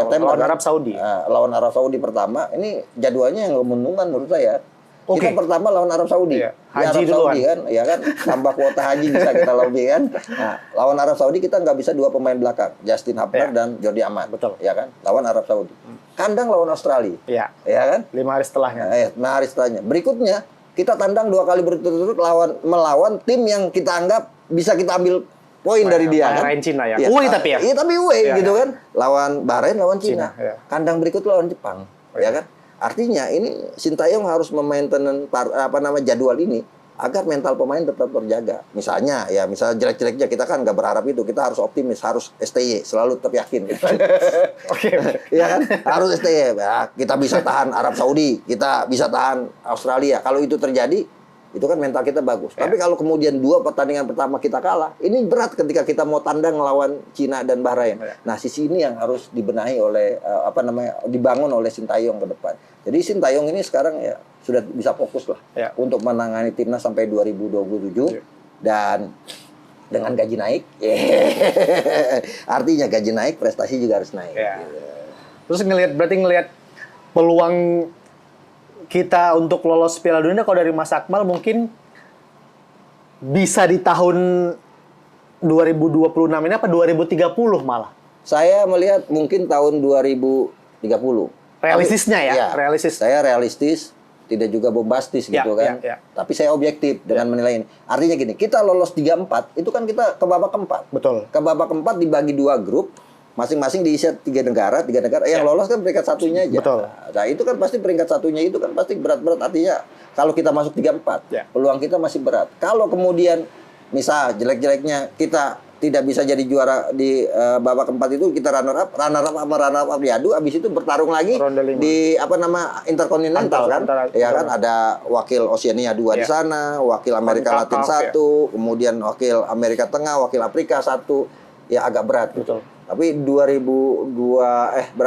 S2: lawan Arab Saudi.
S1: Lawan Arab Saudi pertama. Ini jadwalnya yang menguntungkan menurut saya. Kita pertama lawan Arab Saudi.
S2: Haji
S1: Arab Saudi kan, ya kan, tambah kuota haji bisa kita lobby kan. Nah, lawan Arab Saudi kita nggak bisa 2 pemain belakang, Justin Hubner dan Jordi Amat. Ya kan, lawan Arab Saudi. Kandang lawan Australia. Ya kan?
S2: 5 hari setelahnya.
S1: 5 hari setelahnya. Berikutnya kita tandang 2 kali berturut-turut melawan tim yang kita anggap bisa kita ambil poin dari dia kan.
S2: Bahrain Cina ya. Away tapi ya.
S1: Iya tapi away gitu kan. Lawan Bahrain, lawan Cina. Kandang berikut lawan Jepang. Ya kan? Artinya ini Sintayong harus memaintain jadwal ini agar mental pemain tetap terjaga. Misalnya jelek-jeleknya kita kan nggak berharap itu, kita harus optimis, harus STY, selalu tetap yakin. Ya kan, harus STY. Ya, kita bisa tahan Arab Saudi, kita bisa tahan Australia. Kalau itu terjadi, itu kan mental kita bagus. Tapi kalau kemudian 2 pertandingan pertama kita kalah, ini berat ketika kita mau tandang melawan Cina dan Bahrain. Nah, sisi ini yang harus dibenahi oleh dibangun oleh Sintayong ke depan. Jadi Sintayong ini sekarang ya sudah bisa fokus lah untuk menangani timnas sampai 2027 dan dengan gaji naik. Artinya gaji naik, prestasi juga harus naik.
S2: Terus ngelihat peluang kita untuk lolos Piala Dunia kalau dari Mas Akmal mungkin bisa di tahun 2026 ini apa 2030 malah?
S1: Saya melihat mungkin tahun 2030.
S2: Realistisnya ya,
S1: Iya,
S2: realistis.
S1: Saya realistis, tidak juga bombastis
S2: Ya,
S1: gitu kan.
S2: ya, ya.
S1: Tapi saya objektif dengan menilai ini. Artinya gini, kita lolos 34, itu kan kita ke babak keempat.
S2: Betul.
S1: Ke babak keempat dibagi 2 grup, masing-masing diisi 3 negara. Yang lolos kan peringkat satunya aja.
S2: Betul.
S1: Nah, itu kan pasti peringkat satunya itu kan pasti berat-berat. Artinya kalau kita masuk 34,
S2: Ya.
S1: peluang kita masih berat. Kalau kemudian misal jelek-jeleknya kita tidak bisa jadi juara di babak keempat itu, kita runner up diadu, habis itu bertarung lagi
S2: Ronde 5.
S1: di interkontinental kan, ya kan ada wakil Oceania 2 di
S2: Ya.
S1: sana, wakil Amerika Latin 1, kemudian wakil Amerika Tengah, wakil Afrika 1, ya agak berat gitu.
S2: Betul.
S1: Tapi 2030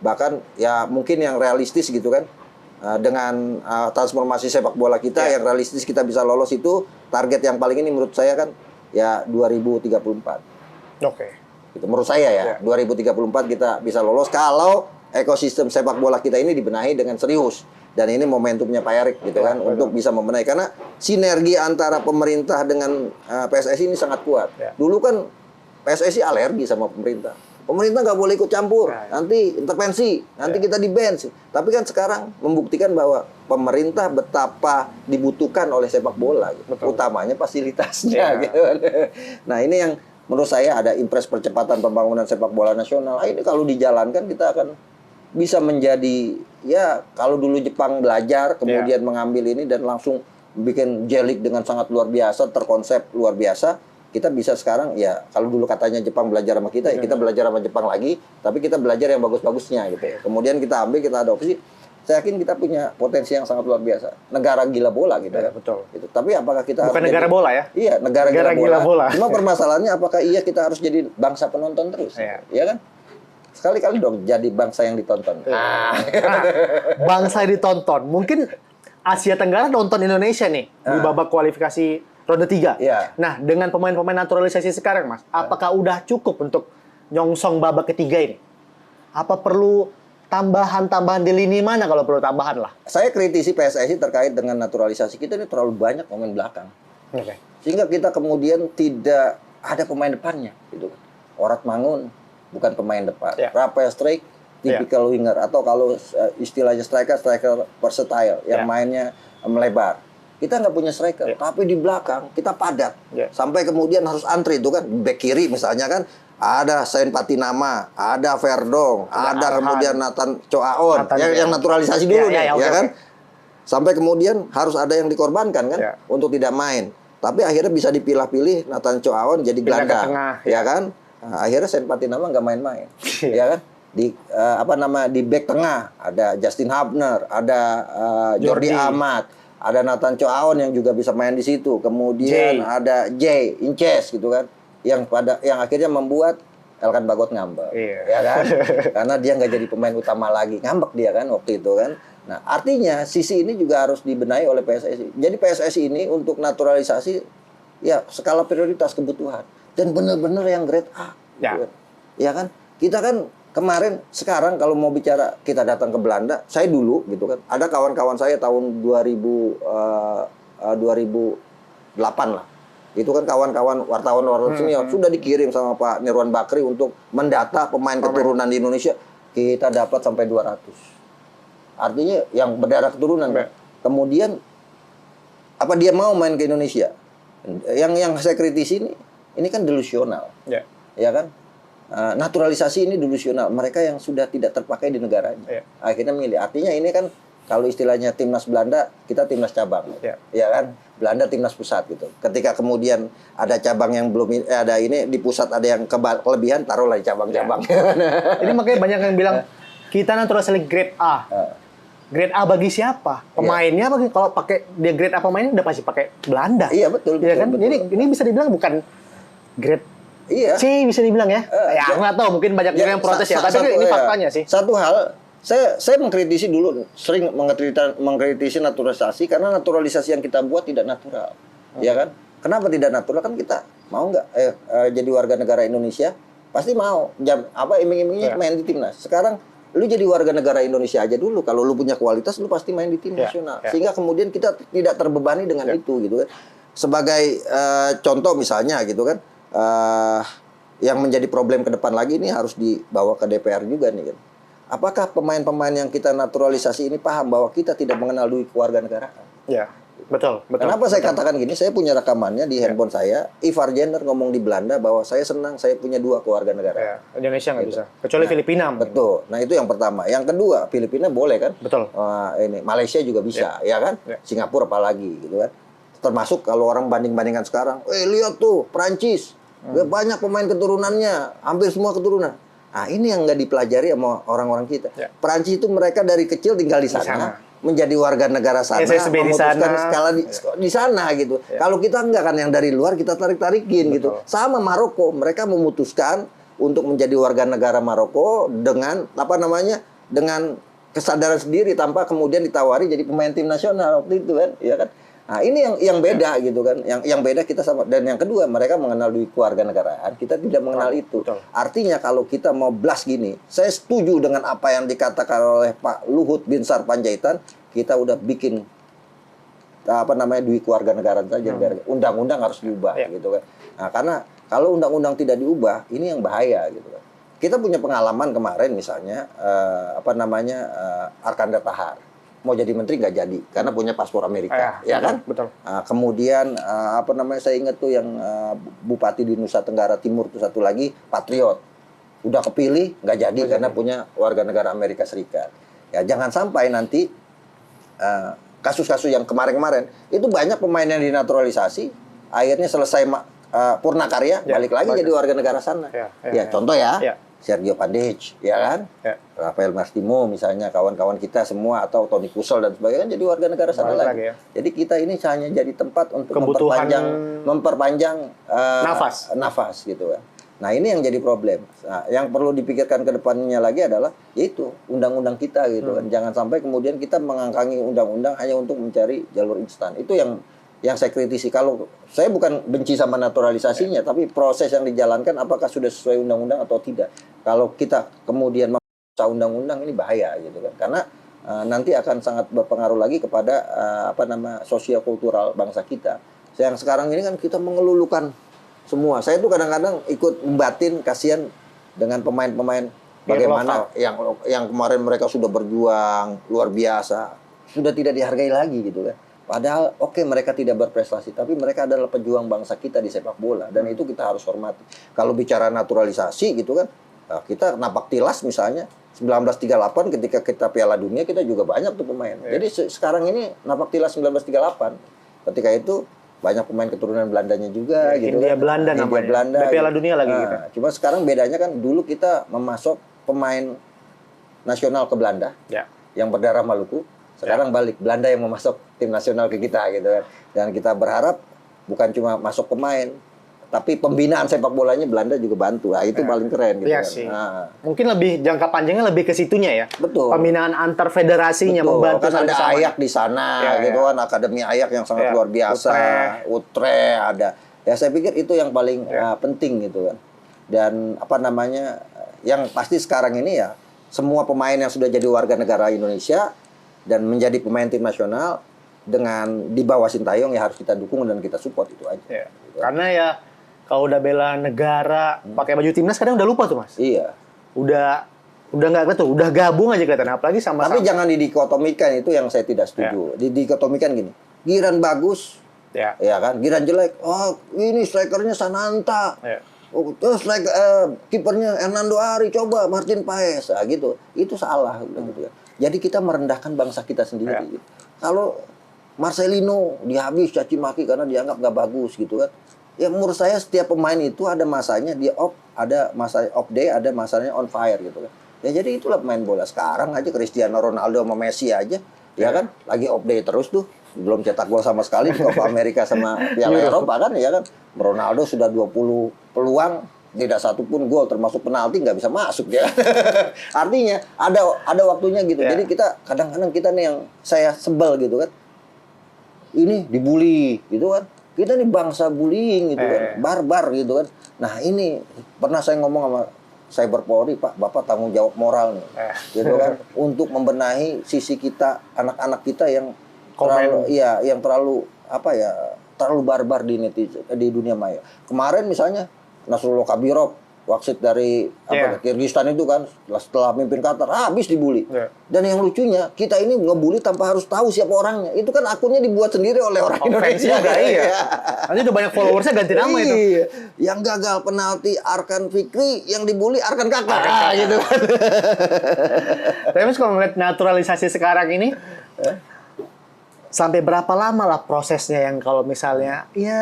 S1: bahkan ya mungkin yang realistis gitu kan. Dengan transformasi sepak bola kita yang realistis kita bisa lolos itu target yang paling ini menurut saya kan ya 2034.
S2: Oke.
S1: Itu menurut saya ya. 2034 kita bisa lolos kalau ekosistem sepak bola kita ini dibenahi dengan serius. Dan ini momentumnya Pak Erik gitu kan untuk bisa membenahi, karena sinergi antara pemerintah dengan PSSI ini sangat kuat. Dulu kan PSSI alergi sama pemerintah. Pemerintah nggak boleh ikut campur, nanti intervensi, nanti kita di-ban. Tapi kan sekarang membuktikan bahwa pemerintah betapa dibutuhkan oleh sepak bola, gitu. Utamanya fasilitasnya. Gitu. Nah ini yang menurut saya ada impres percepatan pembangunan sepak bola nasional. Ini kalau dijalankan kita akan bisa menjadi, ya kalau dulu Jepang belajar, kemudian mengambil ini dan langsung bikin J-League dengan sangat luar biasa, terkonsep luar biasa. Kita bisa sekarang ya kalau dulu katanya Jepang belajar sama kita, ya kita belajar sama Jepang lagi, tapi kita belajar yang bagus-bagusnya gitu. Kemudian kita ambil, kita adopsi. Saya yakin kita punya potensi yang sangat luar biasa. Negara gila bola gitu ya.
S2: Betul.
S1: Gitu. Tapi apakah kita
S2: bukan negara bola ya?
S1: Iya, negara
S2: gila bola.
S1: Cuma permasalahannya apakah kita harus jadi bangsa penonton terus? Iya kan? Sekali-kali dong jadi bangsa yang ditonton.
S2: Nah, bangsa yang ditonton. Mungkin Asia Tenggara nonton Indonesia nih di babak kualifikasi ronde 3.
S1: Iya.
S2: Nah, dengan pemain-pemain naturalisasi sekarang, Mas, apakah udah cukup untuk nyongsong babak ketiga ini? Apa perlu tambahan di lini mana kalau perlu tambahan lah?
S1: Saya kritisi PSSI terkait dengan naturalisasi kita ini terlalu banyak pemain belakang. Sehingga kita kemudian tidak ada pemain depannya gitu. Orat Mangun bukan pemain depan. Rafael Struijk tipikal winger, atau kalau istilahnya striker versatile yang mainnya melebar. Kita nggak punya striker, tapi di belakang kita padat. Sampai kemudian harus antri itu kan, back kiri misalnya kan, ada Sain Patinama, ada Verdong, ada kemudian Nathan Choaon, yang naturalisasi dulu nih, ya kan? Sampai kemudian harus ada yang dikorbankan kan, untuk tidak main. Tapi akhirnya bisa dipilah-pilih, Nathan Choaon jadi gelandang, ya kan? Nah, akhirnya Sain Patinama nggak main-main, ya kan? Di di back tengah ada Justin Hubner, ada Jordi Amat, ada Nathan Choaon yang juga bisa main di situ. Kemudian ada Jay Inces gitu kan, yang akhirnya membuat Elkan Bagot ngambek, ya kan? Karena dia nggak jadi pemain utama lagi, ngambek dia kan waktu itu kan. Nah artinya sisi ini juga harus dibenahi oleh PSSI. Jadi PSSI ini untuk naturalisasi ya skala prioritas kebutuhan dan benar-benar yang grade A, gitu kan. Ya kan? Kita kan kemarin, sekarang kalau mau bicara kita datang ke Belanda, saya dulu gitu kan, ada kawan-kawan saya tahun 2008 lah. Itu kan kawan-kawan wartawan senior sudah dikirim sama Pak Nirwan Bakri untuk mendata pemain keturunan di Indonesia. Kita dapat sampai 200. Artinya yang berdarah keturunan. Kemudian apa dia mau main ke Indonesia? Yang saya kritisi ini kan delusional. Ya kan? Naturalisasi ini delusional, mereka yang sudah tidak terpakai di negaranya akhirnya milih. Artinya ini kan kalau istilahnya timnas Belanda, kita timnas cabang, ya kan? Belanda timnas pusat gitu. Ketika kemudian ada cabang yang belum ada ini di pusat, ada yang kelebihan, taruhlah di cabang-cabang.
S2: Ini makanya banyak yang bilang kita naturalisasi grade A. Grade A bagi siapa? Pemainnya bagi, kalau pakai dia grade A pemainnya udah pasti pakai Belanda.
S1: Iya betul.
S2: Ya kan? Jadi ini bisa dibilang bukan grade C bisa dibilang ya. Ya nggak tahu, mungkin banyak yang protes ya. Tapi ini faktanya sih.
S1: Satu hal, saya mengkritisi dulu, sering mengkritisi naturalisasi karena naturalisasi yang kita buat tidak natural, ya kan? Kenapa tidak natural? Kan kita mau nggak jadi warga negara Indonesia, pasti mau. Iming-imingnya main di timnas. Sekarang lu jadi warga negara Indonesia aja dulu. Kalau lu punya kualitas, lu pasti main di tim nasional. Sehingga kemudian kita tidak terbebani dengan itu gitu kan. Sebagai contoh misalnya gitu kan, yang menjadi problem ke depan lagi ini harus dibawa ke DPR juga nih kan. Apakah pemain-pemain yang kita naturalisasi ini paham bahwa kita tidak mengenal duit kewarganegaraan?
S2: Ya, betul.
S1: Kenapa saya katakan gini? Saya punya rekamannya di handphone saya. Ivar Jenner ngomong di Belanda bahwa saya senang saya punya 2 kewarganegaraan.
S2: Ya, Indonesia nggak bisa, kecuali Filipina.
S1: Betul. Nah itu yang pertama. Yang kedua, Filipina boleh kan?
S2: Betul.
S1: Ini Malaysia juga bisa, ya kan? Singapura apalagi gitu kan? Termasuk kalau orang banding-bandingkan sekarang, lihat tuh Prancis, banyak pemain keturunannya, hampir semua keturunan. Nah ini yang nggak dipelajari sama orang-orang kita. Prancis itu mereka dari kecil tinggal di sana. Menjadi warga negara sana, memutuskan skala di sana gitu. Kalau kita enggak kan, yang dari luar kita tarik-tarikin gitu. Sama Maroko, mereka memutuskan untuk menjadi warga negara Maroko dengan dengan kesadaran sendiri tanpa kemudian ditawari jadi pemain tim nasional waktu itu kan, ya kan. Nah, ini yang beda gitu kan. Yang beda kita sama, dan yang kedua mereka mengenal duit kewarganegaraan, kita tidak mengenal itu. Artinya kalau kita mau blast gini, saya setuju dengan apa yang dikatakan oleh Pak Luhut Binsar Panjaitan, kita udah bikin duit kewarganegaraan saja, undang-undang harus diubah gitu kan. Nah, karena kalau undang-undang tidak diubah, ini yang bahaya gitu kan. Kita punya pengalaman kemarin misalnya Arkanda Tahar mau jadi menteri nggak jadi karena punya paspor Amerika, ya kan?
S2: Betul.
S1: Kemudian saya ingat tuh yang bupati di Nusa Tenggara Timur tuh satu lagi patriot, udah kepilih nggak jadi karena punya warga negara Amerika Serikat. Ya jangan sampai nanti kasus-kasus yang kemarin-kemarin itu banyak pemain yang dinaturalisasi, akhirnya selesai purnakarya balik lagi jadi warga negara sana. Contoh ya. Sergio Pandej, ya kan? Rafael Mastimo misalnya, kawan-kawan kita semua, atau Tony Kusel dan sebagainya jadi warga negara sana lagi. Jadi kita ini hanya jadi tempat untuk memperpanjang nafas gitu kan. Nah ini yang jadi problem. Nah, yang perlu dipikirkan ke depannya lagi adalah yaitu undang-undang kita gitu kan. Jangan sampai kemudian kita mengangkangi undang-undang hanya untuk mencari jalur instan. Itu yang saya kritisi. Kalau saya bukan benci sama naturalisasinya, tapi proses yang dijalankan apakah sudah sesuai undang-undang atau tidak. Kalau kita kemudian memaksa undang-undang, ini bahaya gitu kan. Karena nanti akan sangat berpengaruh lagi kepada sosio-kultural bangsa kita. Yang sekarang ini kan kita mengelulukan semua. Saya tuh kadang-kadang ikut membatin, kasihan dengan pemain-pemain bagaimana yang kemarin mereka sudah berjuang luar biasa, sudah tidak dihargai lagi gitu kan. Padahal mereka tidak berprestasi, tapi mereka adalah pejuang bangsa kita di sepak bola, dan itu kita harus hormati. Kalau bicara naturalisasi gitu kan, kita napak tilas misalnya 1938 ketika kita Piala Dunia kita juga banyak tuh pemain. Jadi sekarang ini napak tilas 1938. Ketika itu banyak pemain keturunan Belandanya juga gitu
S2: Hindia
S1: kan.
S2: Belanda namanya. Belanda. Piala Dunia lagi kita.
S1: Cuma sekarang bedanya kan dulu kita memasok pemain nasional ke Belanda yang berdarah Maluku. Sekarang balik, Belanda yang memasok tim nasional ke kita gitu kan. Dan kita berharap bukan cuma masuk pemain, tapi pembinaan sepak bolanya Belanda juga bantu. Nah, itu paling keren gitu kan.
S2: Sih. Mungkin lebih jangka panjangnya lebih ke situnya ya.
S1: Betul.
S2: Pembinaan antar federasinya membantu.
S1: Kan ada Ayak di sana gitu kan, Akademi Ayak yang sangat luar biasa. Utre ada. Ya saya pikir itu yang paling penting gitu kan. Dan yang pasti sekarang ini ya semua pemain yang sudah jadi warga negara Indonesia dan menjadi pemain tim nasional dengan di bawah Sintayong ya harus kita dukung dan kita support, itu aja.
S2: Gitu. Karena ya kalau udah bela negara pakai baju timnas kadang udah lupa tuh Mas.
S1: Iya.
S2: Udah nggak tuh, udah gabung aja kelihatan, apalagi sama.
S1: Tapi jangan didikotomikan, itu yang saya tidak setuju. Didikotomikan gini, Giran bagus, ya kan, Giran jelek. Oh ini strikernya Sananta. Terus kipernya Hernando Ari, coba Martin Paes, gitu. Itu salah gitu ya. Jadi kita merendahkan bangsa kita sendiri. Kalau Marcelino dihabis caci maki karena dianggap nggak bagus gitu kan. Ya menurut saya setiap pemain itu ada masanya dia ada masa off day, ada masanya on fire gitu kan. Ya jadi itulah pemain bola. Sekarang aja Cristiano Ronaldo sama Messi aja, ya kan, lagi off day terus tuh. Belum cetak gol sama sekali di Copa America sama Piala Eropa kan, ya kan. Ronaldo sudah 20 peluang, tidak satu pun gol, termasuk penalti nggak bisa masuk ya. Artinya ada waktunya gitu. Jadi kita kadang-kadang kita nih yang saya sebel gitu kan. Ini dibully gitu kan. Kita nih bangsa bullying gitu kan, barbar gitu kan. Nah ini pernah saya ngomong sama Cyber Polri, Pak, Bapak tanggung jawab moral nih, gitu kan, untuk membenahi sisi kita, anak-anak kita yang terlalu terlalu barbar di netizen, di dunia maya. Kemarin misalnya Nasrullah Kabirov, wasit dari Kyrgyzstan itu kan, setelah mimpin Qatar habis dibully. Dan yang lucunya, kita ini ngebully tanpa harus tahu siapa orangnya. Itu kan akunnya dibuat sendiri oleh orang Indonesia.
S2: Iya. Nanti udah banyak followersnya ganti nama itu.
S1: Yang gagal penalti Arkan Fikri, yang dibully Arkan Kakak. Gitu kan.
S2: Tapi kalau ngeliat naturalisasi sekarang ini, sampai berapa lama lah prosesnya yang kalau misalnya, ya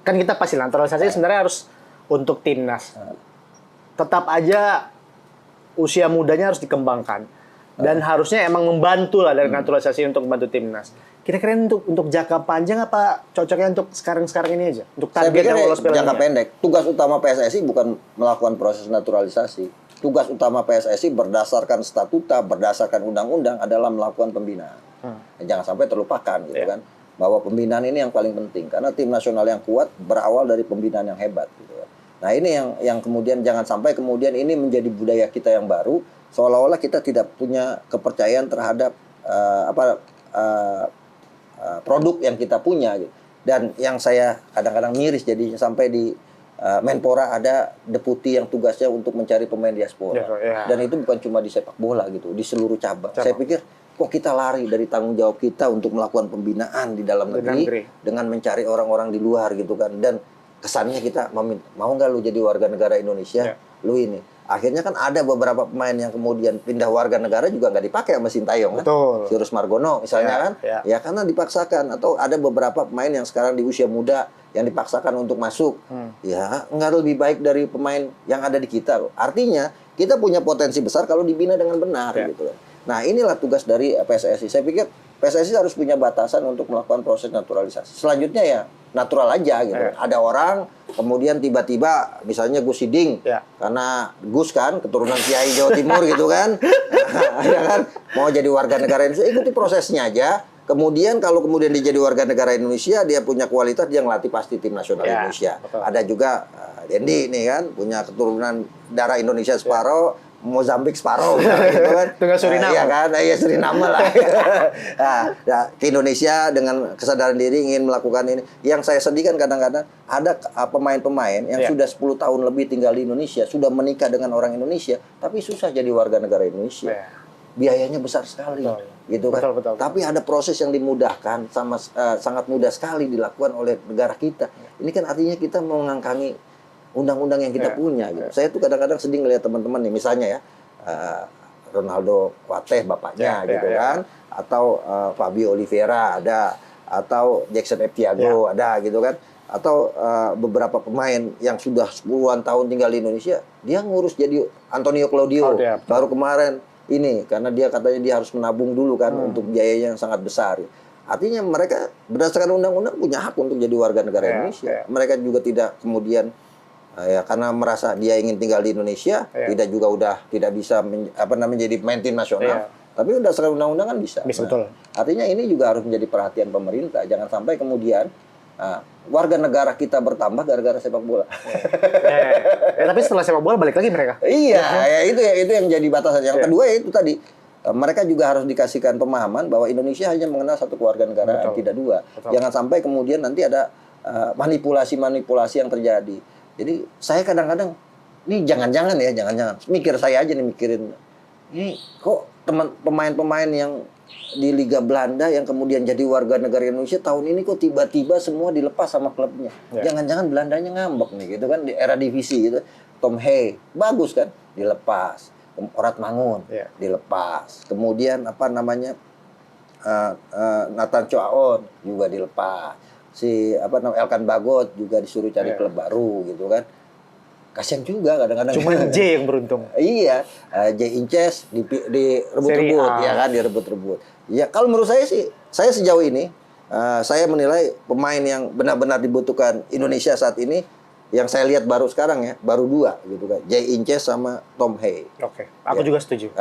S2: kan kita pasti naturalisasi sebenarnya harus untuk timnas. Tetap aja usia mudanya harus dikembangkan. Dan harusnya emang membantu lah dari naturalisasi untuk membantu timnas. Kira-kira untuk jangka panjang apa cocoknya untuk sekarang-sekarang ini aja? Untuk target yang lolos Piala
S1: jangka pendek. Tugas utama PSSI bukan melakukan proses naturalisasi. Tugas utama PSSI berdasarkan statuta, berdasarkan undang-undang adalah melakukan pembinaan. Jangan sampai terlupakan gitu kan. Bahwa pembinaan ini yang paling penting. Karena tim nasional yang kuat berawal dari pembinaan yang hebat gitu kan. Nah ini yang kemudian jangan sampai kemudian ini menjadi budaya kita yang baru, seolah-olah kita tidak punya kepercayaan terhadap produk yang kita punya gitu. Dan yang saya kadang-kadang miris jadinya sampai di Menpora ada deputi yang tugasnya untuk mencari pemain diaspora. Dan itu bukan cuma di sepak bola gitu, di seluruh cabang. Saya pikir kok kita lari dari tanggung jawab kita untuk melakukan pembinaan di dalam negeri dengan mencari orang-orang di luar gitu kan. Dan kesannya kita mau nggak lu jadi warga negara Indonesia, lu ini. Akhirnya kan ada beberapa pemain yang kemudian pindah warga negara juga nggak dipakai sama Sintayong kan. Sirus Margono misalnya kan. Ya karena dipaksakan. Atau ada beberapa pemain yang sekarang di usia muda yang dipaksakan untuk masuk. Ya nggak lebih baik dari pemain yang ada di kita loh. Artinya kita punya potensi besar kalau dibina dengan benar gitu kan. Nah inilah tugas dari PSSI. Saya pikir PSSI harus punya batasan untuk melakukan proses naturalisasi. Selanjutnya ya natural aja gitu. Ada orang kemudian tiba-tiba misalnya Gus Hiding karena Gus kan keturunan Kiai Jawa Timur gitu kan. Ya kan mau jadi warga negara Indonesia, ikuti prosesnya aja. Kemudian kalau kemudian dia jadi warga negara Indonesia, dia punya kualitas, dia ngelatih pasti tim nasional Indonesia. Ada juga Dendi nih kan punya keturunan darah Indonesia separuh, Mozambik separuh gitu kan.
S2: Tengah Suriname.
S1: Iya kan, iya Suriname lah. Nah, ke Indonesia dengan kesadaran diri ingin melakukan ini. Yang saya sedihkan kadang-kadang ada pemain-pemain yang sudah 10 tahun lebih tinggal di Indonesia, sudah menikah dengan orang Indonesia, tapi susah jadi warga negara Indonesia. Biayanya besar sekali, gitu kan.
S2: Betul.
S1: Tapi ada proses yang dimudahkan, sangat mudah sekali dilakukan oleh negara kita. Ini kan artinya kita mengangkangi undang-undang yang kita punya gitu. Saya tuh kadang-kadang sedih ngelihat teman-teman nih misalnya ya Ronaldo Wateh bapaknya gitu kan, atau Fabio Oliveira ada, atau Jackson F. Thiago ada gitu kan, atau beberapa pemain yang sudah 10-an tahun tinggal di Indonesia, dia ngurus jadi Antonio Claudio baru kemarin ini karena dia katanya dia harus menabung dulu kan untuk biayanya yang sangat besar. Artinya mereka berdasarkan undang-undang punya hak untuk jadi warga negara Indonesia. Mereka juga tidak kemudian ya karena merasa dia ingin tinggal di Indonesia, tidak juga udah tidak bisa menjadi pemain tim nasional. Tapi berdasarkan undang-undang kan bisa.
S2: Betul.
S1: Artinya ini juga harus menjadi perhatian pemerintah. Jangan sampai kemudian warga negara kita bertambah gara-gara sepak bola.
S2: Tapi setelah sepak bola balik lagi mereka.
S1: Iya, itu yang jadi batasan. Yang kedua itu tadi mereka juga harus dikasihkan pemahaman bahwa Indonesia hanya mengenal satu keluarga negara, tidak dua. Jangan sampai kemudian nanti ada manipulasi-manipulasi yang terjadi. Jadi saya kadang-kadang ini jangan-jangan mikir saya aja nih mikirin ini kok pemain-pemain yang di Liga Belanda yang kemudian jadi warga negara Indonesia tahun ini kok tiba-tiba semua dilepas sama klubnya. Jangan-jangan Belandanya ngambek nih gitu kan di era divisi gitu. Tom Hey bagus kan dilepas. Orat Mangun dilepas. Kemudian Nathan Choaon juga dilepas. Elkan Bagot juga disuruh cari klub baru gitu kan. Kasian juga kadang-kadang.
S2: Cuma J yang beruntung.
S1: Iya, J Inces direbut-rebut ya kan, direbut-rebut. Ya kalau menurut saya sih, saya sejauh ini saya menilai pemain yang benar-benar dibutuhkan Indonesia saat ini yang saya lihat baru sekarang ya, baru 2 gitu kan. J Inces sama Tom Hey.
S2: Oke, aku juga setuju.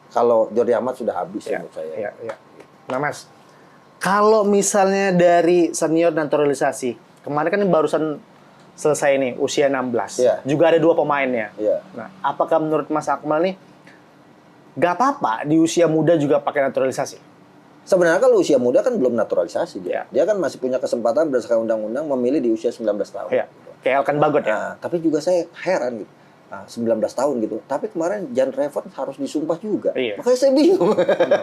S1: Kalau Jordi Amat sudah habis menurut saya.
S2: Nah, Mas, kalau misalnya dari senior naturalisasi, kemarin kan barusan selesai nih usia 16.
S1: Iya.
S2: Juga ada 2 pemainnya.
S1: Iya.
S2: Nah, apakah menurut Mas Akmal nih nggak apa-apa di usia muda juga pakai naturalisasi?
S1: Sebenarnya kalau usia muda kan belum naturalisasi dia.
S2: Iya.
S1: Dia kan masih punya kesempatan berdasarkan undang-undang memilih di usia 19 tahun.
S2: Iya. Kayak Elkan Bagot ya.
S1: Nah, tapi juga saya heran gitu. 19 tahun gitu. Tapi kemarin Jan Reven harus disumpah juga.
S2: Iya.
S1: Makanya saya bingung.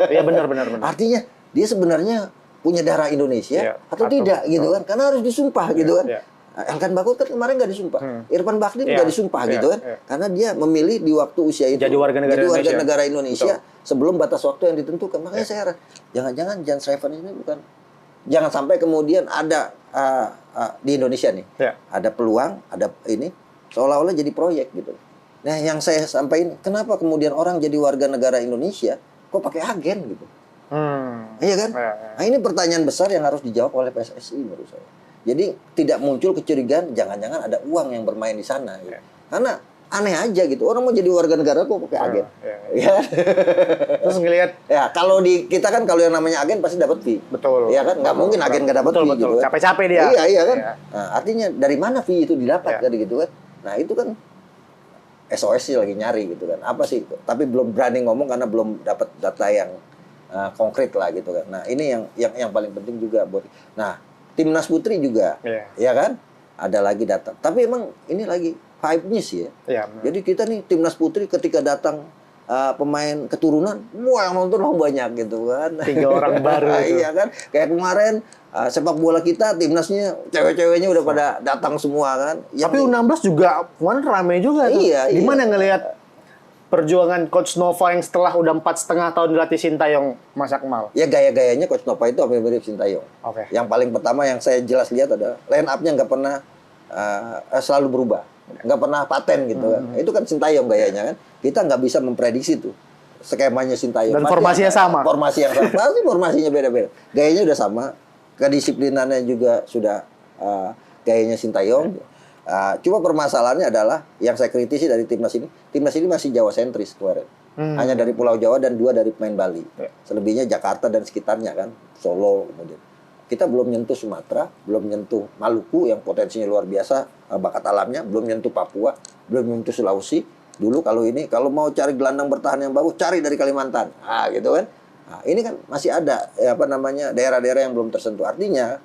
S2: Iya benar.
S1: Artinya dia sebenarnya punya darah Indonesia
S2: Iya.
S1: atau tidak gitu kan? Karena harus disumpah gitu kan.
S2: Iya.
S1: Elkan Bagot kan kemarin nggak disumpah. Irfan Bahdim
S2: Iya.
S1: nggak disumpah
S2: Iya.
S1: gitu kan?
S2: Iya.
S1: Karena dia memilih di waktu usia itu
S2: Jadi warga negara
S1: Indonesia sebelum batas waktu yang ditentukan. Makanya saya heran, jangan-jangan Jan Reven ini bukan, jangan sampai kemudian ada di Indonesia nih,
S2: Iya.
S1: ada peluang, ada ini seolah-olah jadi proyek gitu. Nah, yang saya sampaikan, kenapa kemudian orang jadi warga negara Indonesia kok pakai agen gitu? Iya kan?
S2: Iya.
S1: Nah, ini pertanyaan besar yang harus dijawab oleh PSSI menurut saya. Jadi tidak muncul kecurigaan jangan-jangan ada uang yang bermain di sana gitu. Karena aneh aja gitu. Orang mau jadi warga negara kok pakai agen. Ya.
S2: Terus ngelihat
S1: Ya, kalau di kita kan kalau yang namanya agen pasti dapat fee.
S2: betul.
S1: Iya kan? Nggak mungkin agen nggak dapat fee
S2: Betul.
S1: gitu kan.
S2: Capek-capek dia.
S1: Iya kan?
S2: Iya.
S1: Nah, artinya dari mana fee itu didapat
S2: Iya.
S1: kan gitu kan. Nah, itu kan SOS sih lagi nyari gitu kan. Apa sih? Tapi belum berani ngomong karena belum dapat data yang konkret lah gitu kan. Nah, ini yang paling penting juga buat. Nah, Timnas Putri juga.
S2: Iya.
S1: Ya kan? Ada lagi data. Tapi emang ini lagi hype news ya.
S2: Iya.
S1: Jadi kita nih Timnas Putri ketika datang pemain keturunan, wah yang nonton banyak gitu kan.
S2: 3 orang baru itu.
S1: Iya kan? Kayak kemarin sepak bola kita timnasnya cewek-ceweknya udah pada datang semua kan.
S2: Tapi U16 juga kemarin rame juga tuh.
S1: Iya,
S2: Gimana ngelihat perjuangan Coach Nova yang setelah udah 4,5 tahun dilatih Sintayong, Mas Akmal?
S1: Ya gaya-gayanya Coach Nova itu hampir mirip Sintayong.
S2: Oke.
S1: Yang paling pertama yang saya jelas lihat adalah line up-nya nggak pernah selalu berubah, nggak pernah paten gitu kan. Itu kan Sintayong gayanya kan. Kita nggak bisa memprediksi tuh skemanya Sintayong.
S2: Dan formasinya sama.
S1: Formasi yang sama. Pasti formasinya beda-beda. Gayanya udah sama, kedisiplinannya juga sudah gayanya Sintayong. Cuma permasalahannya adalah yang saya kritisi dari timnas ini masih Jawa sentris kemarin. Hanya dari Pulau Jawa dan 2 dari pemain Bali. Selebihnya Jakarta dan sekitarnya kan, Solo kemudian. Kita belum nyentuh Sumatera, belum nyentuh Maluku yang potensinya luar biasa bakat alamnya, belum nyentuh Papua, belum nyentuh Sulawesi. Dulu kalau mau cari gelandang bertahan yang bagus, cari dari Kalimantan. Gitu kan. Nah, ini kan masih ada daerah-daerah yang belum tersentuh. Artinya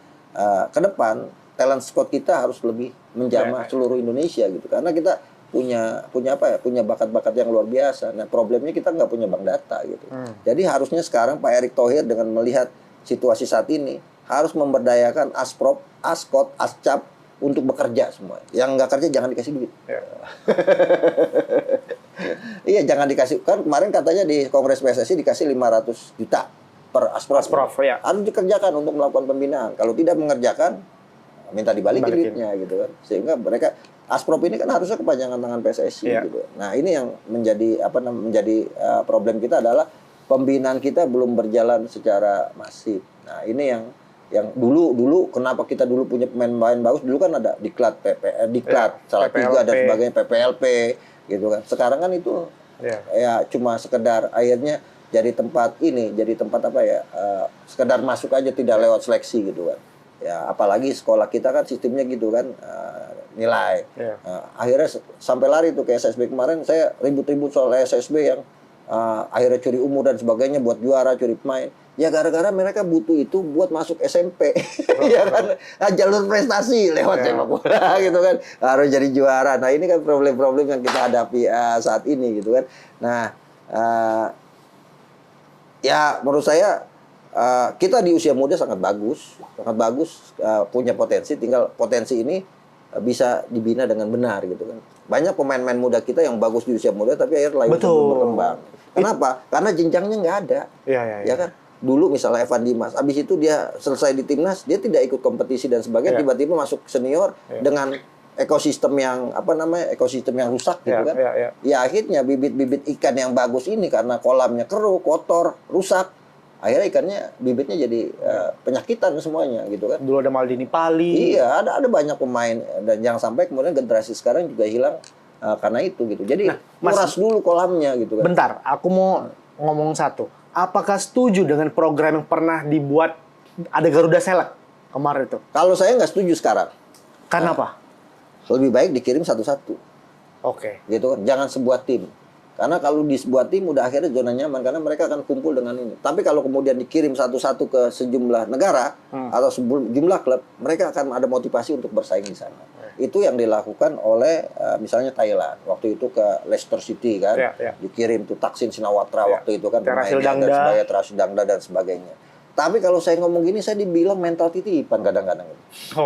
S1: ke depan talent squad kita harus lebih menjamah seluruh Indonesia gitu. Karena kita punya bakat-bakat yang luar biasa. Nah, problemnya kita nggak punya bank data gitu. Jadi harusnya sekarang Pak Erick Thohir dengan melihat situasi saat ini harus memberdayakan Asprop, Askot, Ascap untuk bekerja semua. Yang nggak kerja jangan dikasih duit. Iya, jangan dikasih. Kan kemarin katanya di Kongres PSSI dikasih 500 juta per Asprop.
S2: Ya.
S1: Harus dikerjakan untuk melakukan pembinaan. Kalau tidak mengerjakan minta dibalikin duitnya gitu kan. Sehingga mereka Asprop ini kan harusnya kepanjangan tangan PSSI gitu. Nah, ini yang menjadi problem kita adalah pembinaan kita belum berjalan secara masif. Nah, ini yang dulu kenapa kita dulu punya pemain bagus, dulu kan ada Diklat, Salatiga dan sebagainya, PPLP gitu kan. Sekarang kan itu ya cuma sekedar akhirnya jadi tempat sekedar masuk aja tidak lewat seleksi gitu kan. Ya apalagi sekolah kita kan sistemnya gitu kan, nilai. Akhirnya sampai lari tuh ke SSB kemarin, saya ribut-ribut soal SSB yang akhirnya curi umur dan sebagainya buat juara, curi pemain. Ya gara-gara mereka butuh itu buat masuk SMP. Ya kan, jalur prestasi lewat sepak bola gitu kan. Harus jadi juara. Nah, ini kan problem-problem yang kita hadapi saat ini gitu kan. Nah, ya menurut saya kita di usia muda sangat bagus, punya potensi. Tinggal potensi ini bisa dibina dengan benar gitu kan. Banyak pemain-pemain muda kita yang bagus di usia muda tapi akhirnya belum berkembang. Kenapa? Karena jenjangnya nggak ada. Ya kan? Dulu misalnya Evan Dimas, abis itu dia selesai di timnas, dia tidak ikut kompetisi dan sebagainya, tiba-tiba masuk senior dengan ekosistem yang rusak gitu kan. Ya akhirnya bibit-bibit ikan yang bagus ini karena kolamnya keruh, kotor, rusak. Akhirnya ikannya bibitnya jadi penyakitan semuanya gitu kan.
S2: Dulu ada Maldini Pali.
S1: Iya, ada banyak pemain dan yang sampai kemudian generasi sekarang juga hilang karena itu gitu. Jadi kuras dulu kolamnya gitu kan.
S2: Bentar, aku mau ngomong satu. Apakah setuju dengan program yang pernah dibuat ada Garuda Select kemarin itu?
S1: Kalau saya nggak setuju sekarang.
S2: Karena apa?
S1: lebih baik dikirim satu-satu.
S2: Oke.
S1: Gitu kan, jangan sebuah tim. Karena kalau di sebuah tim udah akhirnya zona nyaman karena mereka akan kumpul dengan ini. Tapi kalau kemudian dikirim satu-satu ke sejumlah negara atau sejumlah klub, mereka akan ada motivasi untuk bersaing di sana. Itu yang dilakukan oleh misalnya Thailand. Waktu itu ke Leicester City kan, dikirim tuh Thaksin Shinawatra waktu itu kan
S2: Terasil Dangda,
S1: Terasil Dangda dan sebagainya. Tapi kalau saya ngomong gini, saya dibilang mental titipan kadang-kadang.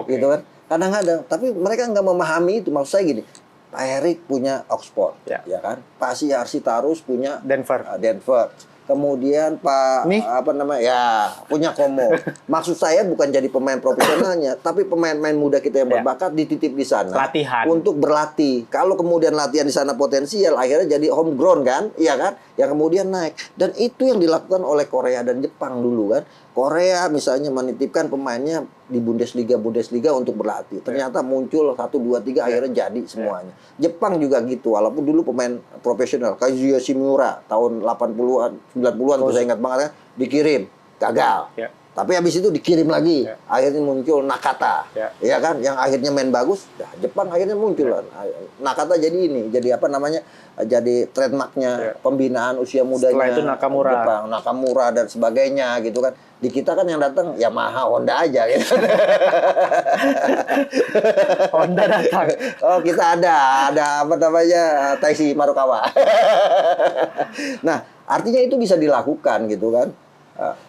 S1: Gitu kan, kadang-kadang. Tapi mereka nggak memahami itu. Maksud saya gini, Pak Erik punya Oxford, ya kan? Pak Siar Sitarus punya Denver. Kemudian Pak punya Como. Maksud saya bukan jadi pemain profesionalnya, tapi pemain-pemain muda kita yang berbakat dititip di sana
S2: latihan
S1: untuk berlatih. Kalau kemudian latihan di sana potensial, akhirnya jadi homegrown kan, iya kan? Yang kemudian naik. Dan itu yang dilakukan oleh Korea dan Jepang dulu kan. Korea misalnya menitipkan pemainnya di Bundesliga untuk berlatih. Ternyata muncul 1, 2, 3 akhirnya jadi semuanya. Jepang juga gitu, walaupun dulu pemain profesional Kazuya Shimura tahun 80-an, 90-an tuh saya ingat banget kan, dikirim, gagal. Tapi habis itu dikirim lagi. Akhirnya muncul Nakata. Ya kan, yang akhirnya main bagus, Jepang akhirnya muncul. Nakata jadi jadi trademarknya pembinaan usia mudanya.
S2: Setelah itu Nakamura.
S1: Jepang, Nakamura dan sebagainya gitu kan. Di kita kan yang datang Yamaha, Honda aja gitu.
S2: Honda datang.
S1: Oh, kita ada Taishi Marukawa. Nah, artinya itu bisa dilakukan gitu kan.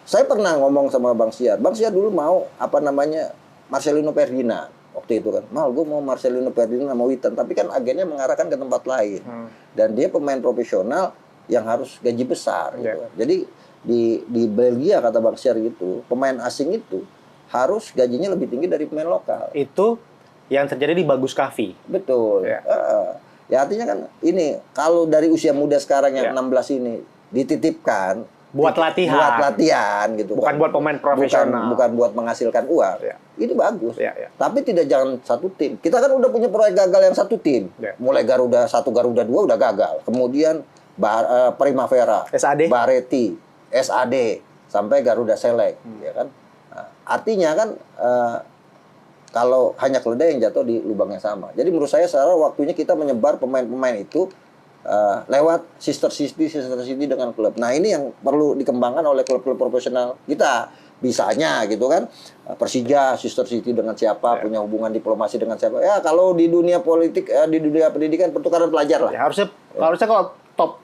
S1: Saya pernah ngomong sama Bang Siar. Bang Siar dulu mau Marcelino Ferdinand waktu itu kan. Gue mau Marcelino Ferdinand sama Witan, tapi kan agennya mengarahkan ke tempat lain. Dan dia pemain profesional yang harus gaji besar gitu kan. Jadi di Belgia kata Bang Siar gitu, pemain asing itu harus gajinya lebih tinggi dari pemain lokal.
S2: Itu yang terjadi di Bagus Kavi.
S1: Betul. Ya artinya kan ini kalau dari usia muda sekarang yang 16 ini dititipkan
S2: buat latihan
S1: gitu.
S2: Bukan buat pemain profesional.
S1: Bukan buat menghasilkan uang. Itu bagus. Tapi jangan satu tim. Kita kan udah punya proyek gagal yang satu tim. Mulai Garuda 1, Garuda 2 udah gagal. Kemudian Primavera, Bareti, SAD sampai Garuda Select, ya kan. Nah, artinya kan kalau hanya keledai yang jatuh di lubang yang sama. Jadi menurut saya sekarang waktunya kita menyebar pemain-pemain itu lewat sister city dengan klub. Nah ini yang perlu dikembangkan oleh klub-klub profesional kita. Bisanya gitu kan, Persija sister city dengan siapa, punya hubungan diplomasi dengan siapa. Ya kalau di dunia politik, di dunia pendidikan pertukaran pelajar lah.
S2: Ya, harusnya kalau top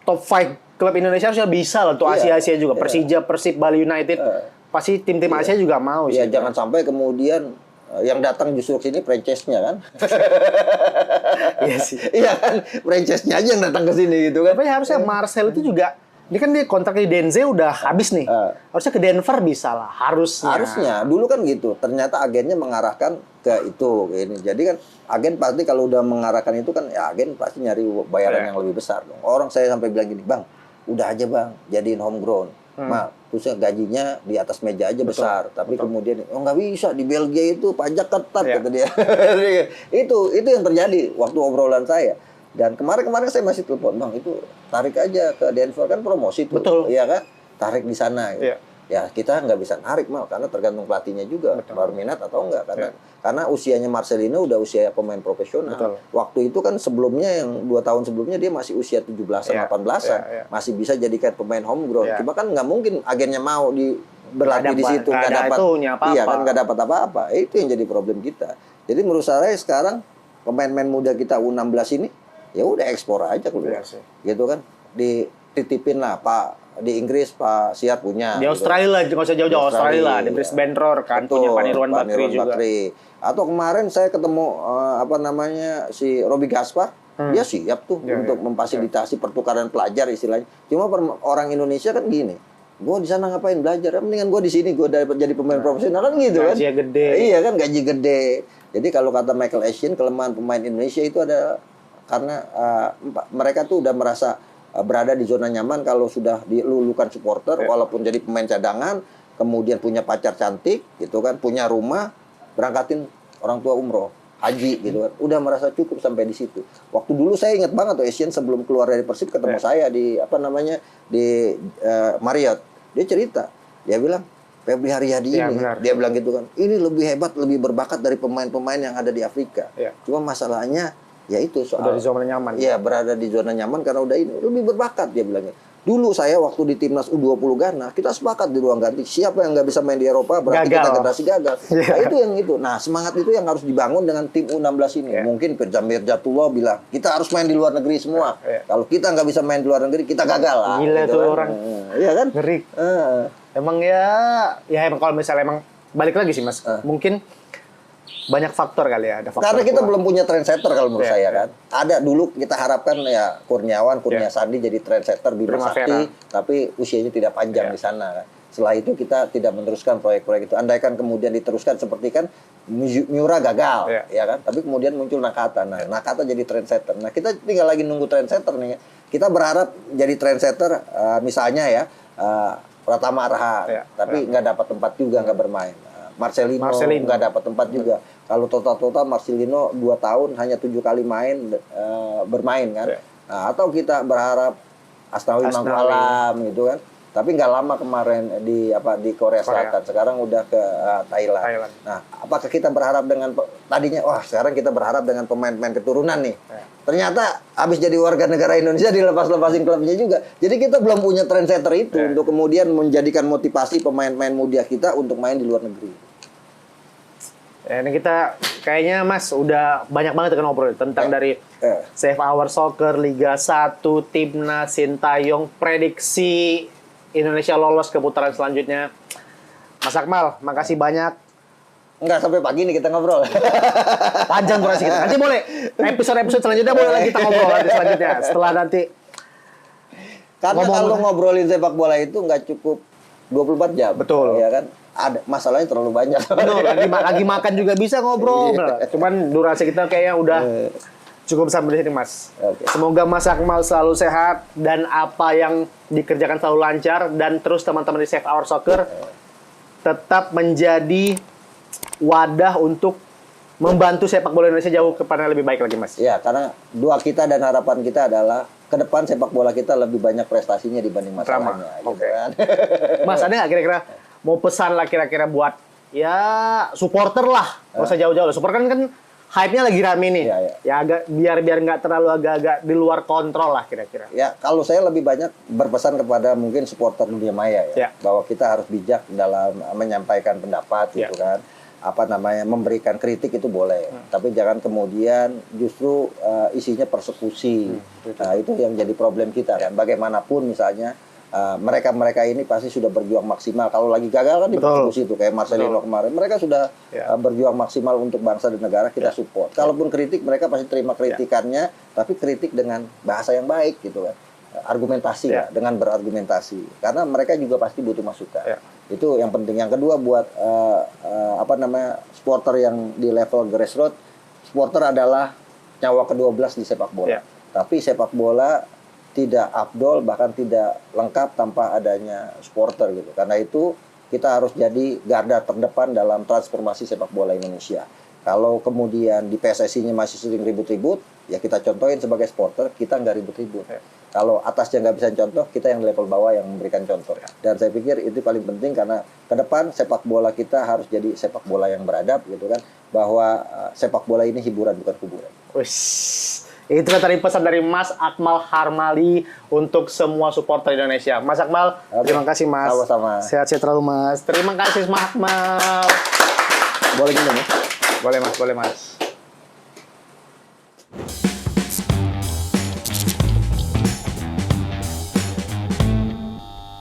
S2: 5 klub Indonesia harusnya bisa lah untuk Asia juga. Persija, Persib, Bali United, pasti tim-tim Asia juga mau sih.
S1: Ya jangan sampai kemudian yang datang justru sini franchise-nya kan.
S2: Iya sih.
S1: Iya kan, franchise-nya aja yang datang ke sini gitu kan.
S2: Tapi harusnya Marcel itu juga, ini kan dia kontraknya di Denze udah habis nih. Harusnya ke Denver bisa lah, harusnya.
S1: Dulu kan gitu. Ternyata agennya mengarahkan ke itu ini. Jadi kan agen pasti kalau udah mengarahkan itu kan ya agen pasti nyari bayaran yang lebih besar dong. Orang saya sampai bilang gini, "Bang, udah aja Bang, jadiin homegrown." Terusnya gajinya di atas meja aja besar, tapi kemudian nggak bisa di Belgia itu pajak ketat kata dia. itu yang terjadi waktu obrolan saya. Dan kemarin saya masih telepon, Bang, itu tarik aja ke Denver kan promosi tuh.
S2: Betul.
S1: Iya kan? Tarik di sana. Gitu. Ya kita nggak bisa narik karena tergantung pelatihnya juga baru minat atau enggak karena usianya Marcelino udah usia pemain profesional. Waktu itu kan sebelumnya yang 2 tahun sebelumnya dia masih usia 17-an 18-an masih bisa jadikan pemain homegrown. Cuma kan nggak mungkin agennya mau berlatih di situ nggak dapat nggak dapat apa-apa. Itu yang jadi problem kita. Jadi menurut saya sekarang pemain-pemain muda kita U16 ini ya udah ekspor aja keluar. Gitu kan, dititipin lah di Inggris Pak Siap punya.
S2: Di Australia nggak usah jauh-jauh, Australia di Brisbane Roar kan punya Panirwan Bakri juga.
S1: Atau kemarin saya ketemu si Robi Gaspar, dia siap tuh untuk memfasilitasi pertukaran pelajar istilahnya. Cuma orang Indonesia kan gini, gue di sana ngapain belajar? Mendingan gue di sini gue dapat jadi pemain profesional kan gitu kan.
S2: Gaji gede.
S1: Iya kan, gaji gede. Jadi kalau kata Michael Essien, kelemahan pemain Indonesia itu ada karena mereka tuh udah merasa berada di zona nyaman kalau sudah dilulukan supporter, walaupun jadi pemain cadangan, kemudian punya pacar cantik, gitu kan, punya rumah, berangkatin orang tua umroh, haji, gitu kan, udah merasa cukup sampai di situ. Waktu dulu saya ingat banget tuh Essien sebelum keluar dari Persib ketemu saya di di Marriott, dia cerita, dia bilang Febri Haryadi
S2: Ya,
S1: ini,
S2: benar.
S1: dia bilang gitu kan, ini lebih hebat, lebih berbakat dari pemain-pemain yang ada di Afrika.
S2: Ya.
S1: Cuma masalahnya, ya itu soal
S2: Udah di zona nyaman.
S1: Iya, berada di zona nyaman karena udah ini lebih berbakat dia bilangnya. Dulu saya waktu di timnas U20 Ghana, kita sepakat di ruang ganti siapa yang nggak bisa main di Eropa berarti
S2: Gagal.
S1: kita generasi gagal.
S2: Iya.
S1: Nah, itu yang itu. Nah, semangat itu yang harus dibangun dengan tim U16 ini.
S2: Iya.
S1: Mungkin Firza Mirjatullah bilang, kita harus main di luar negeri semua.
S2: Iya.
S1: Kalau kita nggak bisa main di luar negeri, kita gagal lah.
S2: Gila
S1: gitu
S2: tuh
S1: kan.
S2: orang.
S1: Iya kan?
S2: Ngeri. Emang emang kalau misalnya emang balik lagi sih Mas, mungkin banyak faktor kali ya, ada faktor.
S1: Karena kita
S2: kuat.
S1: belum punya trendsetter kalau menurut
S2: Iya,
S1: saya
S2: iya.
S1: kan. Ada dulu kita harapkan ya Kurnia
S2: Iya.
S1: Sandi jadi trendsetter Bima
S2: Primavera.
S1: Sakti, tapi usianya tidak panjang
S2: Iya.
S1: di sana kan. Setelah itu kita tidak meneruskan proyek-proyek itu. Andaikan kemudian diteruskan seperti kan Miura gagal,
S2: Iya.
S1: ya kan. Tapi kemudian muncul Nakata. Nah, Nakata jadi trendsetter. Nah, kita tinggal lagi nunggu trendsetter nih. Kita berharap jadi trendsetter misalnya ya Pratama Arhan,
S2: Iya.
S1: tapi nggak dapat tempat juga, nggak bermain. Marcelino nggak dapat tempat juga. Kalau total Marcelino 2 tahun hanya 7 kali bermain kan.
S2: Iya.
S1: Nah, atau kita berharap Asnawi Mangkualam gitu kan. Tapi nggak lama kemarin di Korea Selatan. Sekarang udah ke Thailand. Nah, apakah kita berharap dengan tadinya sekarang kita berharap dengan pemain-pemain keturunan nih.
S2: Iya.
S1: Ternyata habis jadi warga negara Indonesia dilepas-lepasin klubnya juga. Jadi kita belum punya trendsetter itu untuk kemudian menjadikan motivasi pemain-pemain muda kita untuk main di luar negeri.
S2: Ini kita kayaknya Mas udah banyak banget kan ngobrol tentang dari Save Our Soccer, Liga 1, Timnas, Sintayong, prediksi Indonesia lolos ke putaran selanjutnya. Mas Akmal, makasih banyak.
S1: Enggak sampai pagi nih kita ngobrol.
S2: Panjang durasi kita. Nanti boleh episode selanjutnya boleh lagi kita ngobrol nanti selanjutnya. Setelah nanti
S1: Karena kalau ngobrolin sepak bola itu nggak cukup 24 jam.
S2: Betul.
S1: Ya kan? Ada masalahnya terlalu banyak.
S2: betul, lagi makan juga bisa ngobrol. Cuman durasi kita kayaknya udah cukup sampai di sini, Mas.
S1: Oke.
S2: Semoga Mas Akmal selalu sehat dan apa yang dikerjakan selalu lancar dan terus teman-teman di Save Our Soccer tetap menjadi wadah untuk membantu sepak bola Indonesia jauh kepada lebih baik lagi, Mas.
S1: Ya, karena doa kita dan harapan kita adalah ke depan sepak bola kita lebih banyak prestasinya dibanding masalahnya. Gitu kan?
S2: Mas, ada nggak kira-kira mau pesan lah kira-kira buat ya supporter lah, nggak usah jauh-jauh. Supporter kan hype-nya lagi rame nih.
S1: Iya, iya.
S2: Ya agak biar nggak terlalu agak-agak di luar kontrol lah kira-kira.
S1: Ya, kalau saya lebih banyak berpesan kepada mungkin supporter dunia maya
S2: Ya.
S1: bahwa kita harus bijak dalam menyampaikan pendapat gitu kan. Memberikan kritik itu boleh, tapi jangan kemudian justru isinya persekusi. Nah, itu yang jadi problem kita kan. Bagaimanapun misalnya mereka ini pasti sudah berjuang maksimal. Kalau lagi gagal kan dipersekusi itu kayak Marcelino kemarin. Mereka sudah berjuang maksimal untuk bangsa dan negara, kita support. Kalaupun kritik mereka pasti terima kritikannya, tapi kritik dengan bahasa yang baik gitu kan. Argumentasi lah, dengan berargumentasi. Karena mereka juga pasti butuh masukan. Itu yang penting. Yang kedua buat supporter yang di level grassroots, supporter adalah nyawa ke-12 di sepak bola. Tapi sepak bola tidak afdol, bahkan tidak lengkap tanpa adanya supporter gitu. Karena itu kita harus jadi garda terdepan dalam transformasi sepak bola Indonesia. Kalau kemudian di PSSI-nya masih sering ribut-ribut, ya kita contohin sebagai supporter, kita nggak ribut-ribut. Kalau atasnya nggak bisa contoh, kita yang level bawah yang memberikan contoh. Dan saya pikir itu paling penting karena ke depan sepak bola kita harus jadi sepak bola yang beradab gitu kan. Bahwa sepak bola ini hiburan bukan kuburan.
S2: Itu tadi pesan dari Mas Akmal Harmali untuk semua supporter Indonesia. Mas Akmal, terima kasih Mas.
S1: Sama-sama.
S2: Sehat-sehat terlalu Mas. Terima kasih Mas Akmal.
S1: Boleh gini ya?
S2: Boleh Mas, boleh Mas.